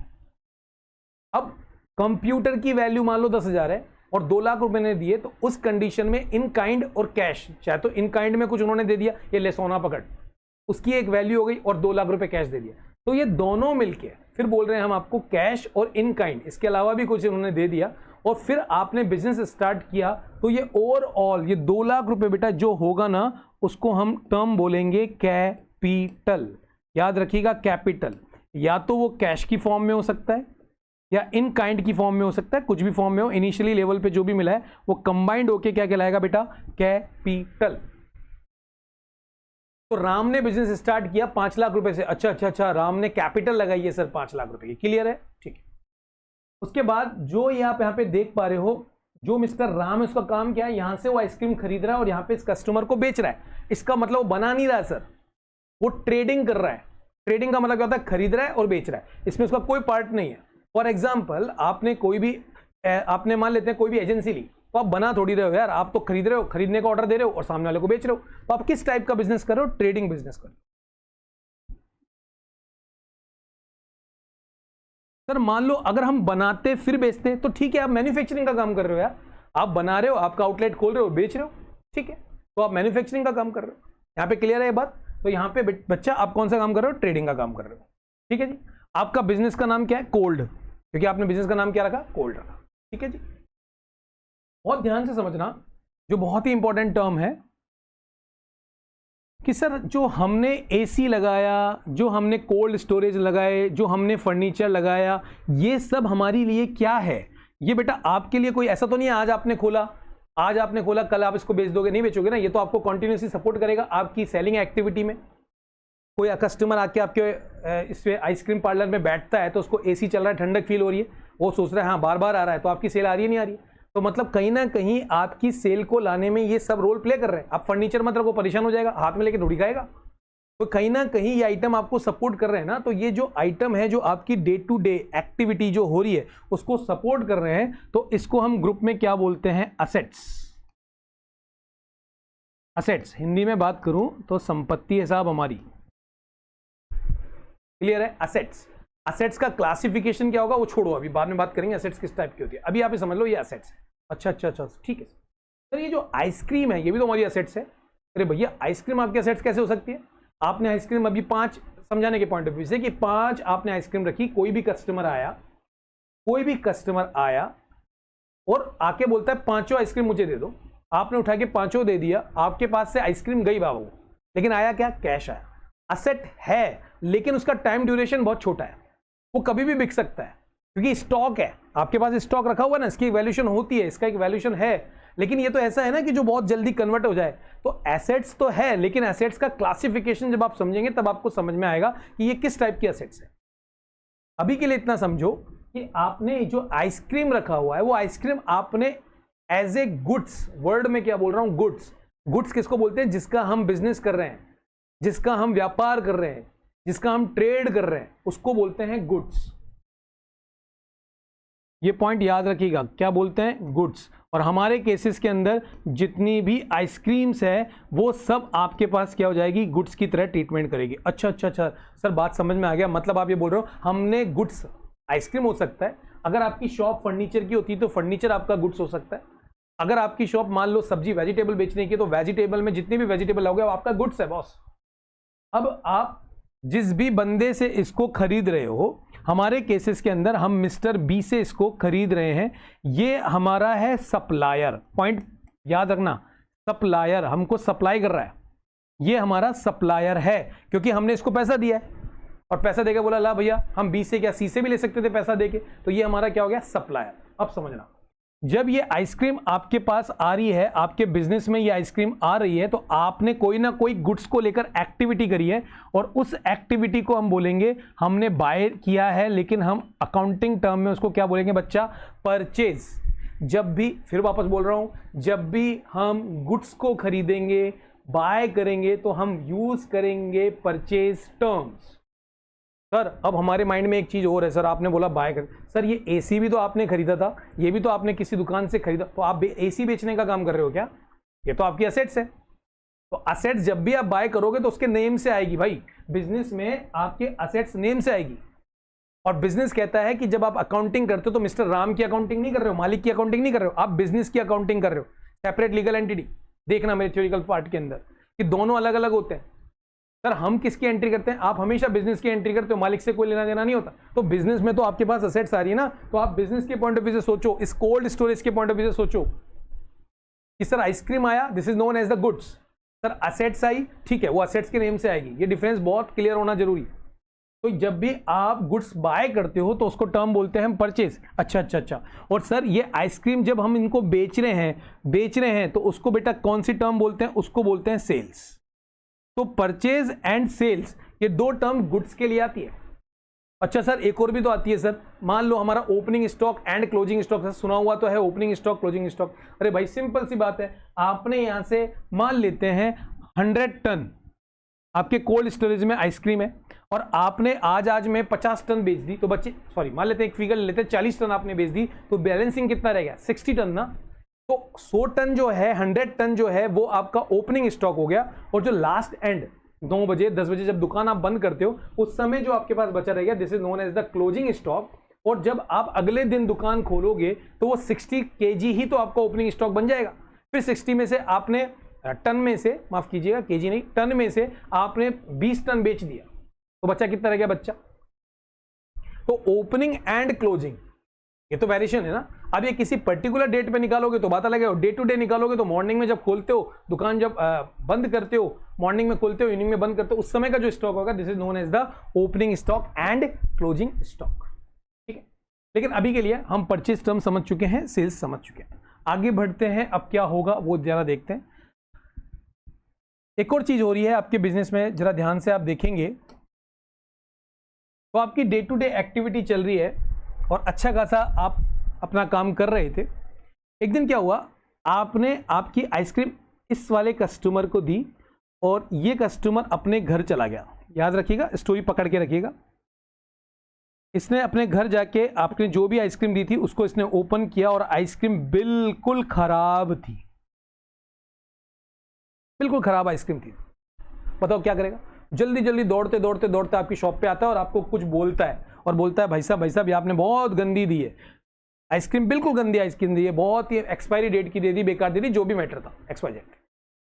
अब कंप्यूटर की वैल्यू मान लो 10,000 है और 2 लाख रुपए ने दिए, तो उस कंडीशन में इन काइंड और कैश, चाहे तो इन काइंड में कुछ उन्होंने दे दिया, ये ले सोना पकड़, उसकी एक वैल्यू हो गई, और 2 लाख रुपए कैश दे दिया। तो ये दोनों मिलके फिर बोल रहे हैं हम आपको कैश और इन काइंड, इसके अलावा भी कुछ उन्होंने दे दिया और फिर आपने बिजनेस स्टार्ट किया। तो ये ओवरऑल ये 2 लाख रुपए बेटा जो होगा ना, उसको हम टर्म बोलेंगे कैपिटल। याद रखिएगा, कैपिटल या तो वो कैश की फॉर्म में हो सकता है या इन काइंड की फॉर्म में हो सकता है, कुछ भी फॉर्म में हो, इनिशियली लेवल पे जो भी मिला है वो कंबाइंड होके क्या कहलाएगा बेटा? कैपिटल। तो राम ने बिजनेस स्टार्ट किया 5 लाख रुपए से। अच्छा, राम ने कैपिटल लगाई है सर 5 लाख रुपए की, क्लियर है? ठीक है। उसके बाद जो आप यहाँ पे देख पा रहे हो, जो मिस्टर राम है उसका काम क्या है? यहां से वो आइसक्रीम खरीद रहा है और यहां पे इस कस्टमर को बेच रहा है। इसका मतलब वो बना नहीं रहा है सर, वो ट्रेडिंग कर रहा है। ट्रेडिंग का मतलब क्या होता है? खरीद रहा है और बेच रहा है, इसमें उसका कोई पार्ट नहीं है। फॉर एग्जाम्पल, आपने मान लेते हैं कोई भी एजेंसी ली, तो आप बना थोड़ी रहे हो यार, आप तो खरीद रहे हो, खरीदने का ऑर्डर दे रहे हो और सामने वाले को बेच रहे हो। तो आप किस टाइप का बिजनेस कर रहे हो? ट्रेडिंग बिजनेस कर रहे हो। सर मान लो अगर हम बनाते फिर बेचते तो ठीक है, आप मैन्युफैक्चरिंग का काम कर रहे हो यार, आप बना रहे हो, आपका आउटलेट खोल रहे हो, बेच रहे हो, ठीक है, तो आप मैन्युफैक्चरिंग का काम कर रहे हो। यहां पे क्लियर है ये बात? तो यहां पे बच्चा आप कौन सा काम कर रहे हो? ट्रेडिंग का काम कर रहे हो। ठीक है जी। आपका बिजनेस का नाम क्या है? कोल्ड, क्योंकि आपने बिजनेस का नाम क्या रखा? कोल्ड रखा। ठीक है जी। बहुत ध्यान से समझना, जो बहुत ही इंपॉर्टेंट टर्म है कि सर जो हमने एसी लगाया, जो हमने कोल्ड स्टोरेज लगाए, जो हमने फर्नीचर लगाया, ये सब हमारे लिए क्या है? ये बेटा आपके लिए कोई ऐसा तो नहीं है आज आपने खोला कल आप इसको बेच दोगे, नहीं बेचोगे ना, ये तो आपको कंटिन्यूसली सपोर्ट करेगा आपकी सेलिंग एक्टिविटी में। कोई कस्टमर आके आपके इसमें आइसक्रीम पार्लर में बैठता है तो उसको एसी चल रहा है, ठंडक फील हो रही है, वो सोच रहा है हाँ बार बार आ रहा है, तो आपकी सेल आ रही है नहीं आ रही है? तो मतलब कहीं ना कहीं आपकी सेल को लाने में ये सब रोल प्ले कर रहे हैं। आप फर्नीचर मत रखो, परेशान हो जाएगा, हाथ में लेके थोड़ी खाएगा। तो कहीं ना कहीं ये आइटम आपको सपोर्ट कर रहे हैं ना। तो ये जो आइटम है जो आपकी डे टू डे एक्टिविटी जो हो रही है उसको सपोर्ट कर रहे हैं, तो इसको हम ग्रुप में क्या बोलते हैं? असेट्स। असेट्स हिंदी में बात करूं तो संपत्ति है साहब हमारी। क्लियर है? असेट्स। असेट्स का क्लासिफिकेशन क्या होगा वो छोड़ो, अभी बाद में बात करेंगे असेट्स किस टाइप की होती है। अभी आप ये समझ लो ये असेट्स है। अच्छा अच्छा अच्छा ठीक है सर। ये जो आइसक्रीम है ये भी तो हमारी असेट्स है। अरे भैया आइसक्रीम आपकी असेट्स कैसे हो सकती है? आपने आइसक्रीम अभी 5 समझाने के पॉइंट ऑफ व्यू से कि 5 आपने आइसक्रीम रखी, कोई भी कस्टमर आया और आके बोलता है 5 आइसक्रीम मुझे दे दो। आपने उठा के 5 दे दिया, आपके पास से आइसक्रीम गई बाबू, लेकिन आया क्या? कैश आया। असेट है लेकिन उसका टाइम ड्यूरेशन बहुत छोटा है, वो कभी भी बिक सकता है क्योंकि स्टॉक है, आपके पास स्टॉक रखा हुआ है ना, इसकी वैल्यूएशन होती है, इसका एक वैल्यूएशन है। लेकिन ये तो ऐसा है ना कि जो बहुत जल्दी कन्वर्ट हो जाए। तो एसेट्स तो है लेकिन एसेट्स का क्लासिफिकेशन जब आप समझेंगे तब आपको समझ में आएगा कि ये किस टाइप की एसेट्स है। अभी के लिए इतना समझो कि आपने जो आइसक्रीम रखा हुआ है वो आइसक्रीम आपने एज ए गुड्स, वर्ड में क्या बोल रहा हूं? गुड्स। गुड्स किसको बोलते हैं? जिसका हम बिजनेस कर रहे हैं, जिसका हम व्यापार कर रहे हैं, जिसका हम ट्रेड कर रहे हैं, उसको बोलते हैं गुड्स। ये पॉइंट याद रखिएगा, क्या बोलते हैं? गुड्स। और हमारे केसेस के अंदर जितनी भी आइसक्रीम्स है वो सब आपके पास क्या हो जाएगी? गुड्स की तरह ट्रीटमेंट करेगी। अच्छा अच्छा अच्छा सर, बात समझ में आ गया। मतलब आप ये बोल रहे हो हमने गुड्स, आइसक्रीम हो सकता है, अगर आपकी शॉप फर्नीचर की होती है तो फर्नीचर आपका गुड्स हो सकता है, अगर आपकी शॉप मान लो सब्जी वेजिटेबल बेचने की तो वेजिटेबल में जितनी भी वेजिटेबल होगा वो आपका गुड्स है बॉस। अब आप जिस भी बंदे से इसको खरीद रहे हो, हमारे केसेस के अंदर हम मिस्टर बी से इसको खरीद रहे हैं, ये हमारा है सप्लायर। पॉइंट याद रखना, सप्लायर हमको सप्लाई कर रहा है, ये हमारा सप्लायर है क्योंकि हमने इसको पैसा दिया है और पैसा देकर बोला ला भैया हम बी से क्या सी से भी ले सकते थे पैसा देके, तो ये हमारा क्या हो गया? सप्लायर। अब समझना, जब ये आइसक्रीम आपके पास आ रही है, आपके बिजनेस में ये आइसक्रीम आ रही है, तो आपने कोई ना कोई गुड्स को लेकर एक्टिविटी करी है और उस एक्टिविटी को हम बोलेंगे हमने बाय किया है, लेकिन हम अकाउंटिंग टर्म में उसको क्या बोलेंगे बच्चा? परचेज। जब भी, फिर वापस बोल रहा हूं, जब भी हम गुड्स को खरीदेंगे, बाय करेंगे, तो हम यूज करेंगे परचेज टर्म्स। सर अब हमारे माइंड में एक चीज और है, सर आपने बोला बाय कर, सर ये एसी भी तो आपने खरीदा था, ये भी तो आपने किसी दुकान से खरीदा, तो आप एसी बेचने का काम कर रहे हो क्या? ये तो आपकी असेट्स है। तो असेट्स जब भी आप बाय करोगे तो उसके नेम से आएगी भाई, बिजनेस में आपके असेट्स नेम से आएगी। और बिजनेस कहता है कि जब आप अकाउंटिंग करते हो तो मिस्टर राम की अकाउंटिंग नहीं कर रहे हो, मालिक की अकाउंटिंग नहीं कर रहे हो, आप बिजनेस की अकाउंटिंग कर रहे हो, सेपरेट लीगल एंटिटी। देखना मेरे थ्योरिकल पार्ट के अंदर कि दोनों अलग अलग होते हैं। सर हम किसकी एंट्री करते हैं? आप हमेशा बिजनेस की एंट्री करते हो, मालिक से कोई लेना देना नहीं होता। तो बिजनेस में तो आपके पास असेट्स आ रही है ना, तो आप बिजनेस के पॉइंट ऑफ व्यू से सोचो, इस कोल्ड स्टोरेज के पॉइंट ऑफ व्यू से सोचो कि सर आइसक्रीम आया, this is known as the goods. Sir assets आई, ठीक है, वो असेट्स के नेम से आएगी। ये डिफरेंस बहुत क्लियर होना जरूरी है। तो जब भी आप गुड्स बाय करते हो तो उसको टर्म बोलते हैं हम परचेज। अच्छा अच्छा अच्छा। और सर ये आइसक्रीम जब हम इनको बेच रहे हैं तो उसको बेटा कौन सी टर्म बोलते हैं? उसको बोलते हैं सेल्स। तो परचेज एंड सेल्स ये दो टर्म गुड्स के लिए आती है। अच्छा सर एक और भी तो आती है सर, मान लो हमारा opening stock and closing stock, सुना हुआ तो है ओपनिंग स्टॉक क्लोजिंग स्टॉक। अरे भाई सिंपल सी बात है, आपने यहां से मान लेते हैं 100 टन आपके कोल्ड स्टोरेज में आइसक्रीम है और आपने आज में 50 टन बेच दी, तो बच्चे सॉरी मान लेते हैं एक फिगर लेते हैं 40 टन आपने बेच दी, तो बैलेंसिंग कितना रह गया? 60 टन ना। तो 100 टन जो है, 100 टन जो है वो आपका ओपनिंग स्टॉक हो गया, और जो लास्ट एंड 9 बजे 10 बजे जब दुकान आप बंद करते हो उस समय जो आपके पास बचा रह गया, this is known as the closing stock. और जब आप अगले दिन दुकान खोलोगे तो वो 60 केजी ही तो आपका ओपनिंग स्टॉक बन जाएगा। फिर 60 में से आपने टन में से, माफ कीजिएगा केजी नहीं, टन में से आपने 20 टन बेच दिया, तो बच्चा कितना रह गया बच्चा? तो ओपनिंग एंड क्लोजिंग ये तो वेरिएशन है ना। अब ये किसी पर्टिकुलर डेट पे निकालोगे तो बात अलग है, डे टू डे निकालोगे तो मॉर्निंग में जब खोलते हो दुकान, जब बंद करते हो, मॉर्निंग में खोलते हो इवनिंग में बंद करते हो, उस समय का जो स्टॉक होगा this is known as the opening stock and closing stock. ठीक है, लेकिन अभी के लिए हम परचेज टर्म समझ चुके हैं, सेल्स समझ चुके हैं, आगे बढ़ते हैं। अब क्या होगा वो जरा देखते हैं। एक और चीज हो रही है आपके बिजनेस में, जरा ध्यान से आप देखेंगे तो आपकी डे टू डे एक्टिविटी चल रही है और अच्छा खासा आप अपना काम कर रहे थे। एक दिन क्या हुआ, आपने आपकी आइसक्रीम इस वाले कस्टमर को दी और ये कस्टमर अपने घर चला गया। याद रखिएगा, स्टोरी पकड़ के रखिएगा। इसने अपने घर जाके आपने जो भी आइसक्रीम दी थी उसको इसने ओपन किया और आइसक्रीम बिल्कुल खराब थी, बिल्कुल खराब आइसक्रीम थी। बताओ क्या करेगा? जल्दी जल्दी दौड़ते दौड़ते दौड़ते आपकी शॉप पे आता है और आपको कुछ बोलता है और बोलता है भाई साहब ये आपने बहुत गंदी दी है आइसक्रीम, बिल्कुल गंदी आइसक्रीम दी है, बहुत ही एक्सपायरी डेट की दे दी, बेकार दे दी, जो भी मैटर था XYZ।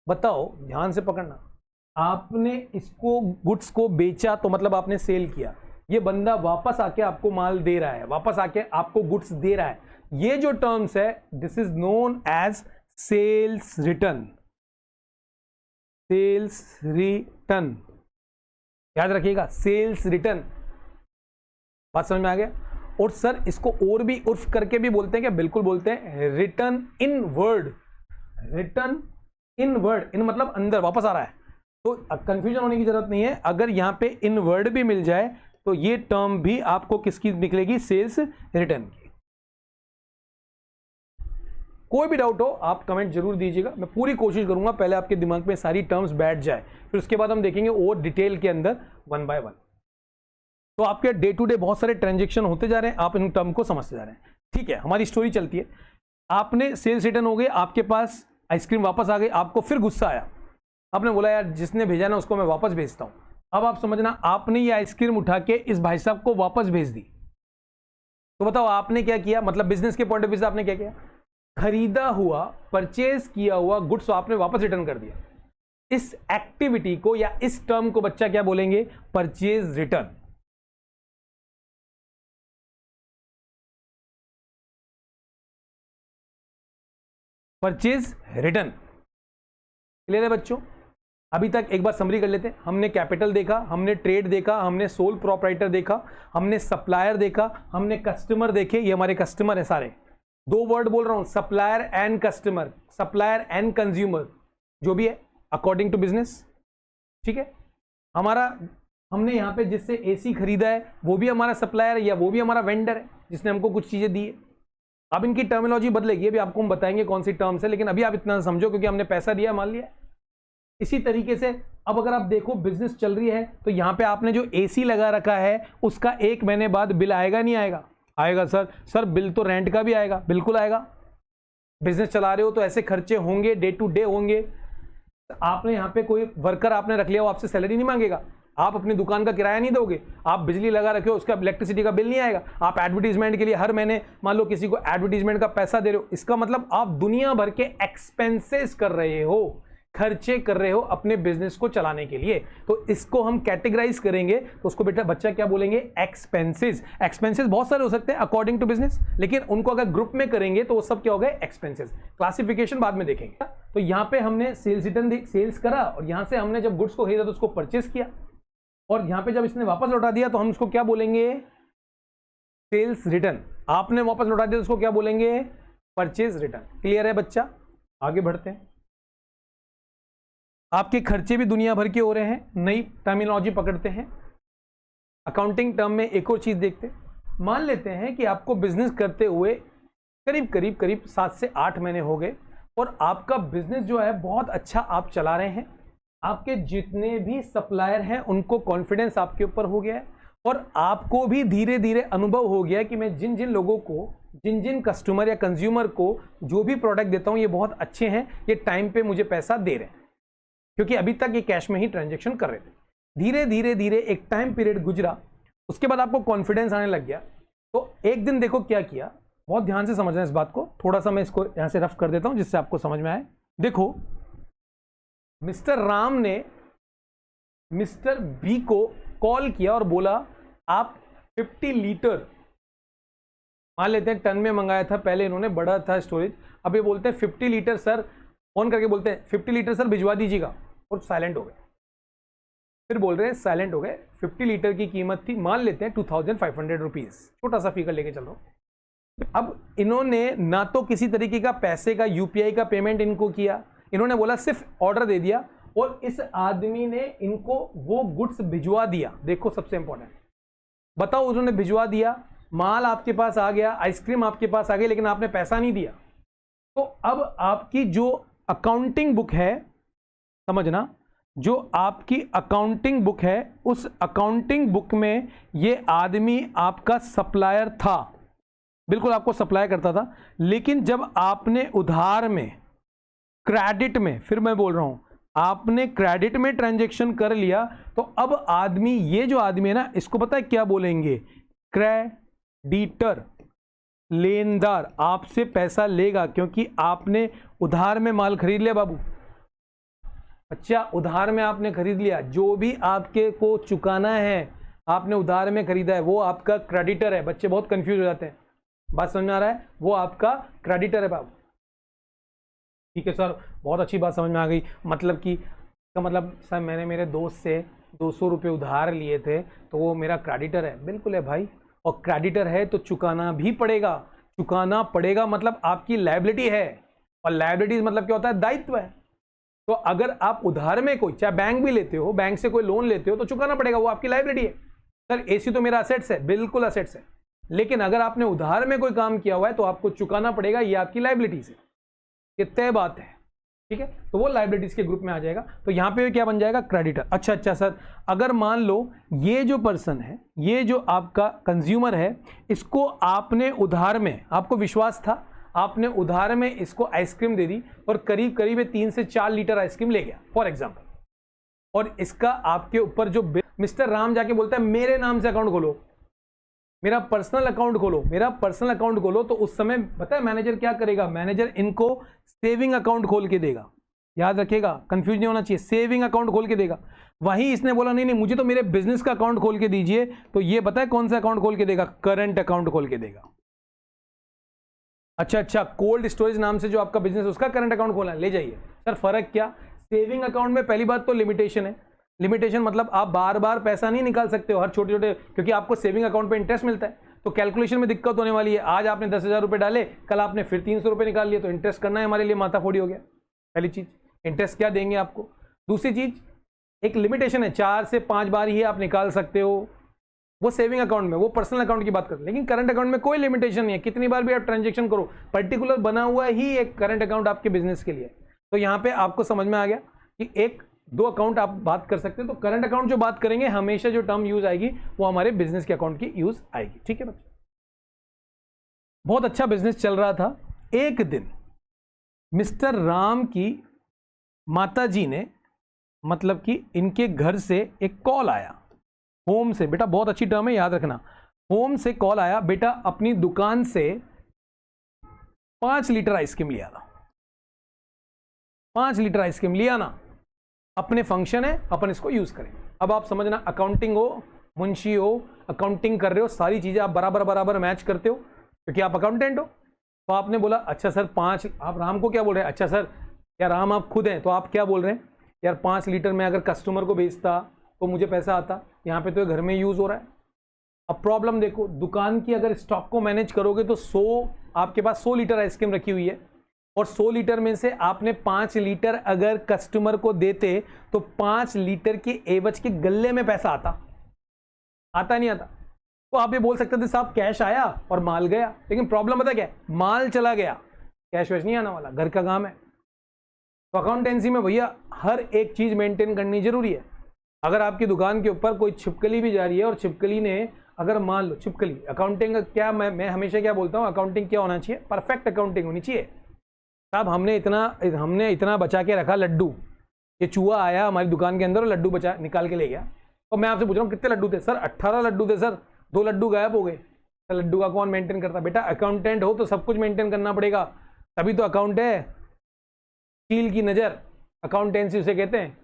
बताओ, ध्यान से पकड़ना, आपने इसको गुड्स को बेचा तो मतलब आपने सेल किया, ये बंदा वापस आके आपको माल दे रहा है, वापस आके आपको गुड्स दे रहा है। ये जो टर्म्स है this is known as sales return. Sales return याद रखिएगा, सेल्स रिटर्न। बात समझ में आ गया? और सर इसको और भी उर्फ करके भी बोलते हैं क्या? बिल्कुल बोलते हैं, रिटर्न इन वर्ड। रिटर्न इन वर्ड, इन मतलब अंदर वापस आ रहा है। तो कंफ्यूजन होने की जरूरत नहीं है, अगर यहां पे इन वर्ड भी मिल जाए तो ये टर्म भी आपको किसकी निकलेगी? सेल्स रिटर्न की। कोई भी डाउट हो आप कमेंट जरूर दीजिएगा, मैं पूरी कोशिश करूंगा पहले आपके दिमाग में सारी टर्म्स बैठ जाए, फिर उसके बाद हम देखेंगे और डिटेल के अंदर वन बाय वन। तो आपके डे टू डे बहुत सारे ट्रांजेक्शन होते जा रहे हैं, आप इन टर्म को समझते जा रहे हैं। ठीक है, हमारी स्टोरी चलती है। आपने सेल्स रिटर्न हो गए, आपके पास आइसक्रीम वापस आ गई, आपको फिर गुस्सा आया, आपने बोला यार जिसने भेजा ना उसको मैं वापस भेजता हूं। अब आप समझना, आपने ये आइसक्रीम उठा के इस भाई साहब को वापस भेज दी। तो बताओ आपने क्या किया? मतलब बिजनेस के पॉइंट ऑफ व्यू से आपने क्या किया? खरीदा हुआ, परचेज किया हुआ गुड्स आपने वापस रिटर्न कर दिया। इस एक्टिविटी को या इस टर्म को बच्चा क्या बोलेंगे? Purchase return. Purchase return. Clear है बच्चों? अभी तक एक बार समरी कर लेते हैं। हमने कैपिटल देखा, हमने ट्रेड देखा, हमने सोल प्रोप्राइटर देखा, हमने सप्लायर देखा, हमने कस्टमर देखे, ये हमारे कस्टमर है सारे। दो वर्ड बोल रहा हूं, supplier and customer, supplier and consumer, जो भी है अकॉर्डिंग टू बिजनेस। ठीक है, हमने यहां पे जिससे एसी खरीदा है वो भी हमारा सप्लायर है या वो भी हमारा वेंडर है जिसने हमको कुछ चीजें दी है। अब इनकी टर्मिनोलॉजी बदलेगी, अभी आपको हम बताएंगे कौन सी टर्म्स है, लेकिन अभी आप इतना समझो क्योंकि हमने पैसा दिया, मान लिया। इसी तरीके से अब अगर आप देखो बिजनेस चल रही है तो यहां पे आपने जो एसी लगा रखा है उसका 1 महीने बाद बिल आएगा नहीं आएगा? आएगा सर बिल तो रेंट का भी आएगा, बिल्कुल आएगा। बिजनेस चला रहे हो तो ऐसे खर्चे होंगे, डे टू डे होंगे। आपने यहां पे कोई वर्कर आपने रख लिया, वो आपसे सैलरी नहीं मांगेगा, आप अपनी दुकान का किराया नहीं दोगे, आप बिजली लगा रखे हो उसका इलेक्ट्रिसिटी का बिल नहीं आएगा, आप एडवर्टीजमेंट के लिए हर महीने मान लो किसी को एडवर्टीजमेंट का पैसा दे रहे हो, इसका मतलब आप दुनिया भर के एक्सपेंसेस कर रहे हो, खर्चे कर रहे हो अपने बिजनेस को चलाने के लिए। तो इसको हम कैटेगराइज करेंगे तो उसको बेटा बच्चा क्या बोलेंगे? एक्सपेंसेस। एक्सपेंसेस बहुत सारे हो सकते हैं अकॉर्डिंग टू बिजनेस, लेकिन उनको अगर ग्रुप में करेंगे तो वो सब क्या हो गए? एक्सपेंसेस। क्लासिफिकेशन बाद में देखेंगे। तो यहां पे हमने सेल्स रिटर्न सेल्स करा और यहां से हमने जब गुड्स को खरीदा तो उसको परचेस किया और यहां पे जब इसने वापस लौटा दिया तो हम उसको क्या बोलेंगे? Sales return. आपने वापस लौटा दिया तो उसको क्या बोलेंगे? Purchase return. क्लियर है बच्चा? आगे बढ़ते हैं। आपके खर्चे भी दुनिया भर के हो रहे हैं, नई टर्मिनोलॉजी पकड़ते हैं। अकाउंटिंग टर्म में एक और चीज देखते हैं। मान लेते हैं कि आपको बिजनेस करते हुए करीब 7 से 8 महीने हो गए और आपका बिजनेस जो है बहुत अच्छा आप चला रहे हैं। आपके जितने भी सप्लायर हैं उनको कॉन्फिडेंस आपके ऊपर हो गया है और आपको भी धीरे धीरे अनुभव हो गया कि मैं जिन जिन लोगों को, जिन जिन कस्टमर या कंज्यूमर को जो भी प्रोडक्ट देता हूं ये बहुत अच्छे हैं, ये टाइम पे मुझे पैसा दे रहे हैं, क्योंकि अभी तक ये कैश में ही ट्रांजैक्शन कर रहे थे। धीरे धीरे धीरे एक टाइम पीरियड गुजरा, उसके बाद आपको कॉन्फिडेंस आने लग गया। तो एक दिन देखो क्या किया, बहुत ध्यान से समझना इस बात को। थोड़ा सा मैं इसको यहां से रफ कर देता हूं जिससे आपको समझ में आए। देखो, मिस्टर राम ने मिस्टर बी को कॉल किया और बोला आप 50 लीटर, मान लेते हैं टन में मंगाया था, पहले इन्होंने बड़ा था स्टोरेज, अब ये बोलते हैं 50 लीटर सर, फोन करके बोलते हैं 50 लीटर सर भिजवा दीजिएगा, और साइलेंट हो गए। फिर बोल रहे हैं साइलेंट हो गए। 50 लीटर की कीमत थी, मान लेते हैं 2500 रुपीज, छोटा सा फिगर लेके चल रहा हूं। अब इन्होंने ना तो किसी तरीके का पैसे का यूपीआई का पेमेंट इनको किया, इन्होंने बोला सिर्फ ऑर्डर दे दिया और इस आदमी ने इनको वो गुड्स भिजवा दिया। देखो सबसे इंपॉर्टेंट, बताओ उन्होंने भिजवा दिया, माल आपके पास आ गया, आइसक्रीम आपके पास आ गई, लेकिन आपने पैसा नहीं दिया। तो अब आपकी जो अकाउंटिंग बुक है, समझना, जो आपकी अकाउंटिंग बुक है, उस अकाउंटिंग बुक में ये आदमी आपका सप्लायर था, बिल्कुल आपको सप्लाई करता था। लेकिन जब आपने उधार में, क्रेडिट में, फिर मैं बोल रहा हूं, आपने क्रेडिट में ट्रांजैक्शन कर लिया, तो अब आदमी, ये जो आदमी है ना, इसको पता है क्या बोलेंगे? क्रेडिटर, लेनदार, आपसे पैसा लेगा क्योंकि आपने उधार में माल खरीद लिया बाबू। अच्छा, उधार में आपने खरीद लिया, जो भी आपके को चुकाना है, आपने उधार में खरीदा है, वो आपका क्रेडिटर है। बच्चे बहुत कंफ्यूज हो जाते हैं, बात समझ में आ रहा है? वो आपका क्रेडिटर है बाबू। ठीक है सर, बहुत अच्छी बात समझ में आ गई। मतलब कि का मतलब सर, मैंने मेरे दोस्त से 200 रुपये उधार लिए थे, तो वो मेरा क्रेडिटर है। बिल्कुल है भाई, और क्रेडिटर है तो चुकाना भी पड़ेगा। चुकाना पड़ेगा मतलब आपकी लायबिलिटी है, और लायबिलिटी मतलब क्या होता है? दायित्व है। तो अगर आप उधार में कोई, चाहे बैंक भी लेते हो, बैंक से कोई लोन लेते हो, तो चुकाना पड़ेगा, वो आपकी लायबिलिटी है। सर एसी तो मेरा असेट्स है, बिल्कुल असेट्स है, लेकिन अगर आपने उधार में कोई काम किया हुआ है तो आपको चुकाना पड़ेगा, ये आपकी लायबिलिटीज है, ये तय बात है। ठीक है, तो वो लायबिलिटीज के ग्रुप में आ जाएगा। तो यहां पे क्या बन जाएगा? क्रेडिटर। अच्छा सर, अगर मान लो ये जो पर्सन है, ये जो आपका कंज्यूमर है, इसको आपने उधार में, आपको विश्वास था, आपने उधार में इसको आइसक्रीम दे दी, और करीब करीब 3 से 4 लीटर आइसक्रीम ले गया फॉर एग्जाम्पल, और इसका आपके ऊपर जो मिस्टर राम जाके बोलता है मेरे नाम से अकाउंट खोलो, मेरा पर्सनल अकाउंट खोलो, मेरा पर्सनल अकाउंट खोलो, तो उस समय पता है मैनेजर क्या करेगा? मैनेजर इनको सेविंग अकाउंट खोल के देगा। याद रखिएगा, कंफ्यूज नहीं होना चाहिए, सेविंग अकाउंट खोल के देगा। वहीं इसने बोला नहीं नहीं, मुझे तो मेरे बिजनेस का अकाउंट खोल के दीजिए, तो ये पता है कौन सा अकाउंट खोल के देगा? करंट अकाउंट खोल के देगा। अच्छा, कोल्ड स्टोरेज नाम से जो आपका बिजनेस, उसका करंट अकाउंट खोला, ले जाइए। सर फर्क क्या? सेविंग अकाउंट में पहली बात तो लिमिटेशन है। लिमिटेशन मतलब आप बार बार पैसा नहीं निकाल सकते हो, हर छोटे छोटे, क्योंकि आपको सेविंग अकाउंट पे इंटरेस्ट मिलता है, तो कैलकुलेशन में दिक्कत होने वाली है। आज आपने 10,000 रुपए डाले, कल आपने फिर 300 रुपए निकाल लिए, तो इंटरेस्ट करना है हमारे लिए माथाफोड़ी हो गया। पहली चीज, इंटरेस्ट क्या देंगे आपको। दूसरी चीज, एक लिमिटेशन है, 4 से 5 बार ही आप निकाल सकते हो, वो सेविंग अकाउंट में, वो पर्सनल अकाउंट की बात करते हैं। लेकिन करंट अकाउंट में कोई लिमिटेशन नहीं है, कितनी बार भी आप ट्रांजेक्शन करो, पर्टिकुलर बना हुआ ही एक करंट अकाउंट आपके बिजनेस के लिए। तो यहां पे आपको समझ में आ गया कि एक दो अकाउंट आप बात कर सकते हैं। तो करंट अकाउंट जो बात करेंगे, हमेशा जो टर्म यूज आएगी वो हमारे बिजनेस के अकाउंट की यूज आएगी। ठीक है बच्चों, बहुत अच्छा बिजनेस चल रहा था। एक दिन मिस्टर राम की माता जी ने, मतलब कि इनके घर से एक कॉल आया, होम से। बेटा बहुत अच्छी टर्म है, याद रखना, होम से कॉल आया, बेटा अपनी दुकान से 5 लीटर आइसक्रीम लिया था। 5 लीटर आइसक्रीम लिया ना, अपने फंक्शन है, अपन इसको यूज करें। अब आप समझना, अकाउंटिंग हो, मुंशी हो, अकाउंटिंग कर रहे हो, सारी चीजें आप बराबर बराबर मैच करते हो, क्योंकि आप अकाउंटेंट हो। तो आपने बोला अच्छा सर 5, आप राम को क्या बोल रहे हैं? अच्छा सर, या राम आप खुद हैं, तो आप क्या बोल रहे हैं? यार 5 लीटर में अगर कस्टमर को बेचता तो मुझे पैसा आता, यहाँ पे तो घर में यूज हो रहा है। अब प्रॉब्लम देखो, दुकान की अगर स्टॉक को मैनेज करोगे तो 100, आपके पास 100 लीटर आइसक्रीम रखी हुई है, और 100 लीटर में से आपने 5 लीटर अगर कस्टमर को देते, तो 5 लीटर के एवज के गल्ले में पैसा आता नहीं आता? तो आप ये बोल सकते थे साहब कैश आया और माल गया, लेकिन प्रॉब्लम पता क्या है? माल चला गया, कैश वैश नहीं आना वाला, घर का काम है। तो अकाउंटेंसी में भैया हर एक चीज मेंटेन करनी जरूरी है। अगर आपकी दुकान के ऊपर कोई छिपकली भी जा रही है, और छिपकली ने अगर मान लो, छिपकली अकाउंटिंग क्या, मैं हमेशा क्या बोलता हूँ, अकाउंटिंग क्या होना चाहिए? परफेक्ट अकाउंटिंग होनी चाहिए। साहब हमने इतना बचा के रखा लड्डू, ये चूहा आया हमारी दुकान के अंदर और लड्डू बचा निकाल के ले गया, और मैं आपसे पूछ रहा हूँ कितने लड्डू थे? सर 18 लड्डू थे सर, 2 लड्डू गायब हो गए। सर लड्डू का कौन मेंटेन करता? बेटा अकाउंटेंट हो तो सब कुछ मेंटेन करना पड़ेगा, तभी तो अकाउंट है। कील की नज़र अकाउंटेंसी उसे कहते हैं।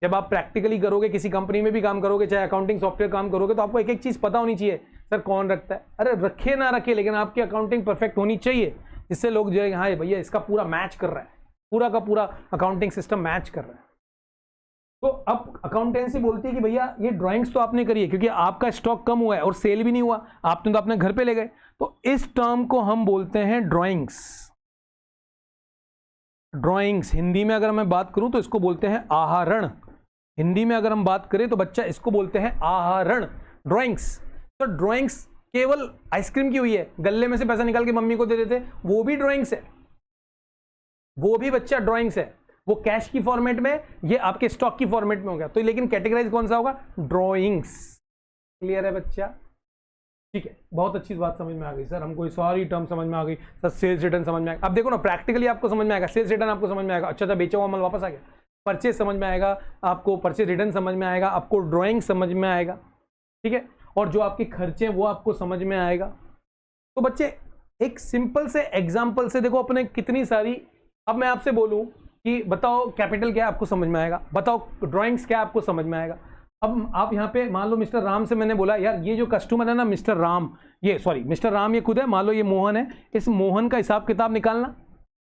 जब आप प्रैक्टिकली करोगे, किसी कंपनी में भी काम करोगे, चाहे अकाउंटिंग सॉफ्टवेयर काम करोगे, तो आपको एक एक चीज़ पता होनी चाहिए। सर कौन रखता है? अरे रखे ना रखे, लेकिन आपकी अकाउंटिंग परफेक्ट होनी चाहिए, जिससे लोग जो है हाँ भैया इसका पूरा मैच कर रहा है, पूरा का पूरा अकाउंटिंग सिस्टम मैच कर रहा है। तो अब अकाउंटेंसी बोलती है कि भैया ये ड्राइंग्स तो आपने करी है, क्योंकि आपका स्टॉक कम हुआ है और सेल भी नहीं हुआ, आपने तो अपने घर पे ले गए, तो इस टर्म को हम बोलते हैं ड्राइंग्स। ड्राइंग्स, हिंदी में अगर मैं बात करूं तो इसको बोलते हैं आहरण। हिंदी में अगर हम बात करें तो बच्चा इसको बोलते हैं आहरण, ड्राइंग्स। तो ड्राइंग्स केवल आइसक्रीम की हुई है, गले में से पैसा निकाल के मम्मी को दे देते, वो भी ड्राइंग्स है, वो भी बच्चा ड्राइंग्स है। वो कैश की फॉर्मेट में, ये आपके स्टॉक की फॉर्मेट में हो गया, तो लेकिन कैटेगराइज कौन सा होगा? ड्राइंग्स। क्लियर है बच्चा? ठीक है, बहुत अच्छी बात समझ में आ गई सर, हमको सारी टर्म समझ में आ गई सर। सेल्स रिटर्न समझ में आएगा, अब देखो ना प्रैक्टिकली आपको समझ में आएगा, सेल्स रिटर्न आपको समझ में आएगा, अच्छा बेचा हुआ माल वापस आ गया। परचेज समझ में आएगा आपको, परचेज रिटर्न समझ में आएगा आपको, ड्राइंग समझ में आएगा, ठीक है, और जो आपके खर्चे हैं वो आपको समझ में आएगा। तो बच्चे एक सिंपल से एग्जाम्पल से देखो अपने कितनी सारी, अब मैं आपसे बोलूं कि बताओ कैपिटल क्या है, आपको समझ में आएगा, बताओ ड्राइंग्स क्या है, आपको समझ में आएगा। अब आप यहाँ पे मान लो मिस्टर राम से मैंने बोला यार ये जो कस्टमर है ना मिस्टर राम, ये सॉरी मिस्टर राम ये खुद है, मान लो ये मोहन है, इस मोहन का हिसाब किताब निकालना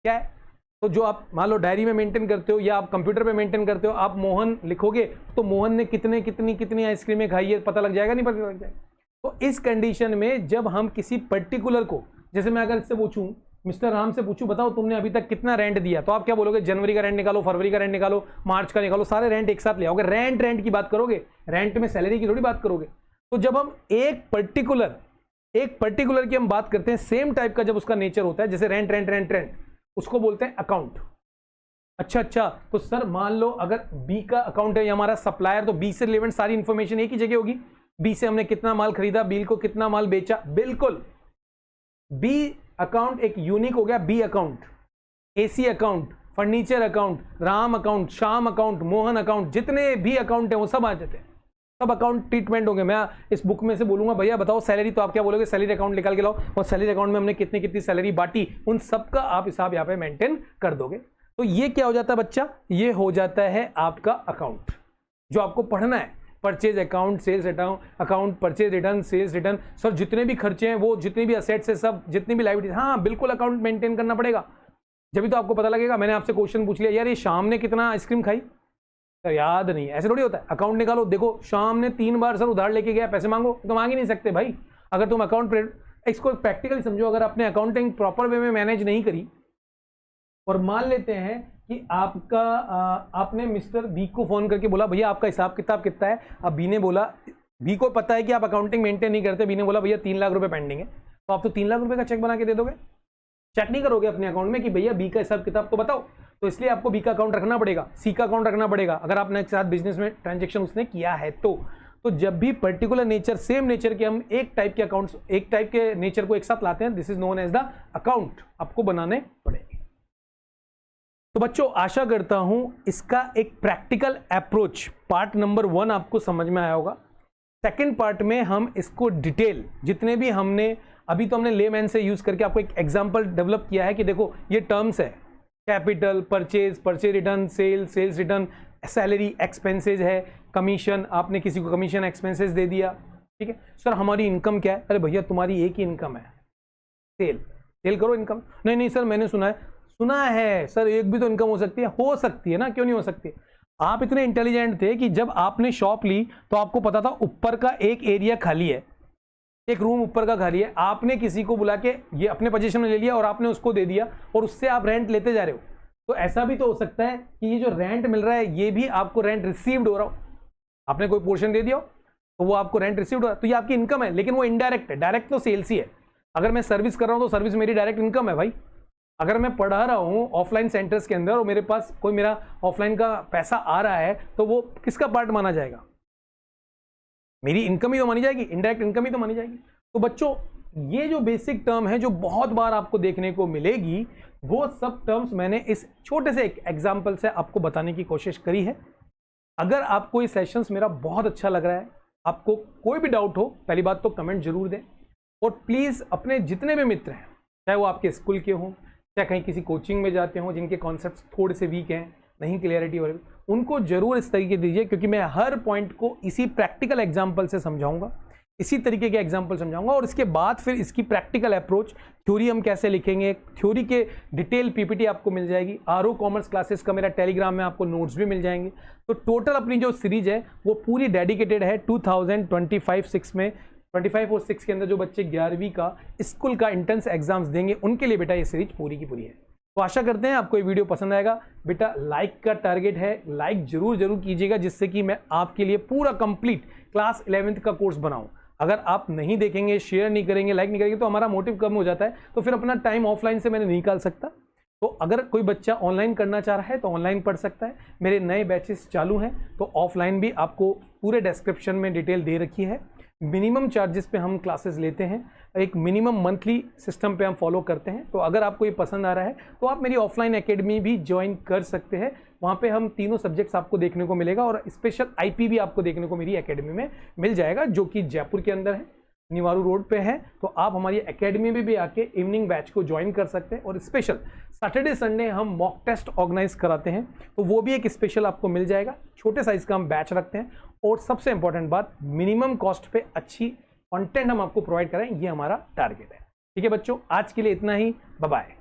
क्या है। तो जो आप मान लो डायरी में मेंटेन करते हो या आप कंप्यूटर पे मेंटेन करते हो, आप मोहन लिखोगे तो मोहन ने कितने कितनी कितनी आइसक्रीमें खाई है पता लग जाएगा, नहीं पता लग जाएगा। तो इस कंडीशन में जब हम किसी पर्टिकुलर को, जैसे मैं अगर इससे पूछूं मिस्टर राम से पूछूं बताओ तुमने अभी तक कितना रेंट दिया, तो आप क्या बोलोगे? जनवरी का रेंट निकालो, फरवरी का रेंट निकालो, मार्च का निकालो, सारे रेंट एक साथ ले आओगे। रेंट की बात करोगे, रेंट में सैलरी की थोड़ी बात करोगे। तो जब हम एक पर्टिकुलर की हम बात करते हैं, सेम टाइप का जब उसका नेचर होता है, जैसे रेंट, उसको बोलते हैं अकाउंट। अच्छा, तो सर मान लो अगर बी का अकाउंट है, हमारा सप्लायर, तो बी से रिलेवेंट सारी इंफॉर्मेशन एक ही जगह होगी। बी से हमने कितना माल खरीदा, बी को कितना माल बेचा, बिल्कुल। बी अकाउंट एक यूनिक हो गया, B account, AC account, furniture account, Ram account, Shyam account, Mohan account, जितने भी अकाउंट है वो सब आ जाते हैं, सब अकाउंट ट्रीटमेंट होंगे। मैं इस बुक में से बोलूंगा भैया बताओ सैलरी, तो आप क्या बोलोगे? सैलरी अकाउंट निकाल के लाओ, और सैलरी अकाउंट में हमने कितनी कितनी सैलरी बांटी, उन सब का आप हिसाब यहाँ पे मेंटेन कर दोगे। तो ये क्या हो जाता है बच्चा? ये हो जाता है आपका अकाउंट जो आपको पढ़ना है। Purchase account, sales account, purchase return, sales return, sir जितने भी खर्चे हैं वो, जितने भी असेट्स है सब, जितनी भी लायबिलिटीज, हाँ बिल्कुल अकाउंट मेंटेन करना पड़ेगा, जब तो आपको पता लगेगा। मैंने आपसे क्वेश्चन पूछ लिया यार ये शाम ने कितना आइसक्रीम खाई, सर याद नहीं है, ऐसे थोड़ी होता है। अकाउंट निकालो, देखो शाम ने 3 बार सर उधार लेके गया, पैसे मांगो, तो मांग ही नहीं सकते भाई। अगर तुम अकाउंट, इसको प्रैक्टिकली समझो, अगर आपने अकाउंटिंग प्रॉपर वे में मैनेज नहीं करी, और मान लेते हैं कि आपका आपने मिस्टर बी को फोन करके बोला भैया आपका हिसाब किताब कितना है, अब बी ने बोला, बी को पता है कि आप अकाउंटिंग मेंटेन नहीं करते, बी ने बोला भैया 3 लाख रुपए पेंडिंग है, तो आप तो 3 लाख रुपए का चेक बना के दे दोगे, चेक नहीं करोगे अपने अकाउंट में कि भैया बी का हिसाब किताब तो बताओ। तो इसलिए आपको बी का अकाउंट रखना पड़ेगा, सी का अकाउंट रखना पड़ेगा, अगर आपने एक साथ बिजनेस में ट्रांजेक्शन उसने किया है तो जब भी पर्टिकुलर नेचर, सेम नेचर के हम एक टाइप के अकाउंट्स, एक टाइप के नेचर को एक साथ लाते हैं, this is known as the account, आपको बनाने पड़ेंगे। तो बच्चों आशा करता हूं इसका एक प्रैक्टिकल अप्रोच पार्ट नंबर 1 आपको समझ में आया होगा। सेकंड पार्ट में हम इसको डिटेल, जितने भी हमने अभी तो हमने लेमैन से यूज करके आपको एक एग्जांपल डेवलप किया है कि देखो ये टर्म्स है, capital, purchase return, sales return, salary, expenses है, कमीशन, आपने किसी को कमीशन एक्सपेंसेज दे दिया, ठीक है। सर हमारी इनकम क्या है? अरे भैया तुम्हारी एक ही इनकम है, सेल करो इनकम। नहीं सर मैंने सुना है सर, एक भी तो इनकम हो सकती है ना, क्यों नहीं हो सकती? आप इतने इंटेलिजेंट थे कि जब आपने शॉप ली तो आपको पता था ऊपर का एक एरिया खाली है, एक रूम ऊपर का खाली है, आपने किसी को बुला के ये अपने पोजीशन में ले लिया और आपने उसको दे दिया और उससे आप रेंट लेते जा रहे हो। तो ऐसा भी तो हो सकता है कि ये जो रेंट मिल रहा है ये भी आपको रेंट रिसीव्ड हो रहा हो, आपने कोई पोर्शन दे दिया हो तो वो आपको रेंट रिसीव्ड हो रहा है, तो ये आपकी इनकम है, लेकिन वो इनडायरेक्ट है, डायरेक्ट तो सेल्स ही है। अगर मैं सर्विस कर रहा हूं तो सर्विस मेरी डायरेक्ट इनकम है भाई। अगर मैं पढ़ा रहा हूं ऑफलाइन सेंटर्स के अंदर और मेरे पास कोई मेरा ऑफलाइन का पैसा आ रहा है तो वो किसका पार्ट माना जाएगा? मेरी इनकम ही तो मानी जाएगी, इनडायरेक्ट इनकम ही तो मानी जाएगी। तो बच्चों ये जो बेसिक टर्म है जो बहुत बार आपको देखने को मिलेगी, वो सब टर्म्स मैंने इस छोटे से एक एग्जाम्पल से आपको बताने की कोशिश करी है। अगर आपको ये सेशंस मेरा बहुत अच्छा लग रहा है, आपको कोई भी डाउट हो, पहली बात तो कमेंट जरूर दें, और प्लीज़ अपने जितने भी मित्र हैं, चाहे वो आपके स्कूल के हों, चाहे कहीं किसी कोचिंग में जाते हों, जिनके कॉन्सेप्ट्स थोड़े से वीक हैं, नहीं क्लियरिटी हो रही, उनको जरूर इस तरीके दीजिए, क्योंकि मैं हर पॉइंट को इसी प्रैक्टिकल एग्जाम्पल से समझाऊंगा, इसी तरीके के एग्जाम्पल समझाऊंगा, और इसके बाद फिर इसकी प्रैक्टिकल अप्रोच, थ्योरी हम कैसे लिखेंगे, थ्योरी के डिटेल पीपीटी आपको मिल जाएगी। आरओ कॉमर्स क्लासेस का मेरा टेलीग्राम में आपको नोट्स भी मिल जाएंगे। तो टोटल अपनी जो सीरीज है वो पूरी डेडिकेटेड है 2025-6 में, 25 और 6 के अंदर जो बच्चे 11वीं का स्कूल का इंट्रेंस एग्जाम्स देंगे उनके लिए बेटा ये सीरीज पूरी की पूरी है। तो आशा करते हैं आपको ये वीडियो पसंद आएगा। बेटा लाइक का टारगेट है, लाइक जरूर कीजिएगा, जिससे कि मैं आपके लिए पूरा कंप्लीट क्लास 11th का कोर्स बनाऊं। अगर आप नहीं देखेंगे, शेयर नहीं करेंगे, लाइक नहीं करेंगे, तो हमारा मोटिव कम हो जाता है, तो फिर अपना टाइम ऑफलाइन से मैंने निकाल सकता। तो अगर कोई बच्चा ऑनलाइन करना चाह रहा है तो ऑनलाइन पढ़ सकता है। मेरे नए बैचेस चालू हैं, तो ऑफलाइन भी आपको पूरे डिस्क्रिप्शन में डिटेल दे रखी है। मिनिमम चार्जेस पे हम क्लासेस लेते हैं, एक मिनिमम मंथली सिस्टम पे हम फॉलो करते हैं। तो अगर आपको ये पसंद आ रहा है तो आप मेरी ऑफलाइन एकेडमी भी ज्वाइन कर सकते हैं। वहाँ पे हम तीनों सब्जेक्ट्स आपको देखने को मिलेगा और स्पेशल आईपी भी आपको देखने को मेरी एकेडमी में मिल जाएगा, जो कि जयपुर के अंदर है, निवारू रोड पे है। तो आप हमारी एकेडमी में भी आके इवनिंग बैच को ज्वाइन कर सकते हैं। और स्पेशल सैटरडे संडे हम मॉक टेस्ट ऑर्गेनाइज कराते हैं, तो वो भी एक स्पेशल आपको मिल जाएगा। छोटे साइज का हम बैच रखते हैं और सबसे इंपॉर्टेंट बात, मिनिमम कॉस्ट पे अच्छी कंटेंट हम आपको प्रोवाइड करें, ये हमारा टारगेट है। ठीक है बच्चों, आज के लिए इतना ही। Bye bye.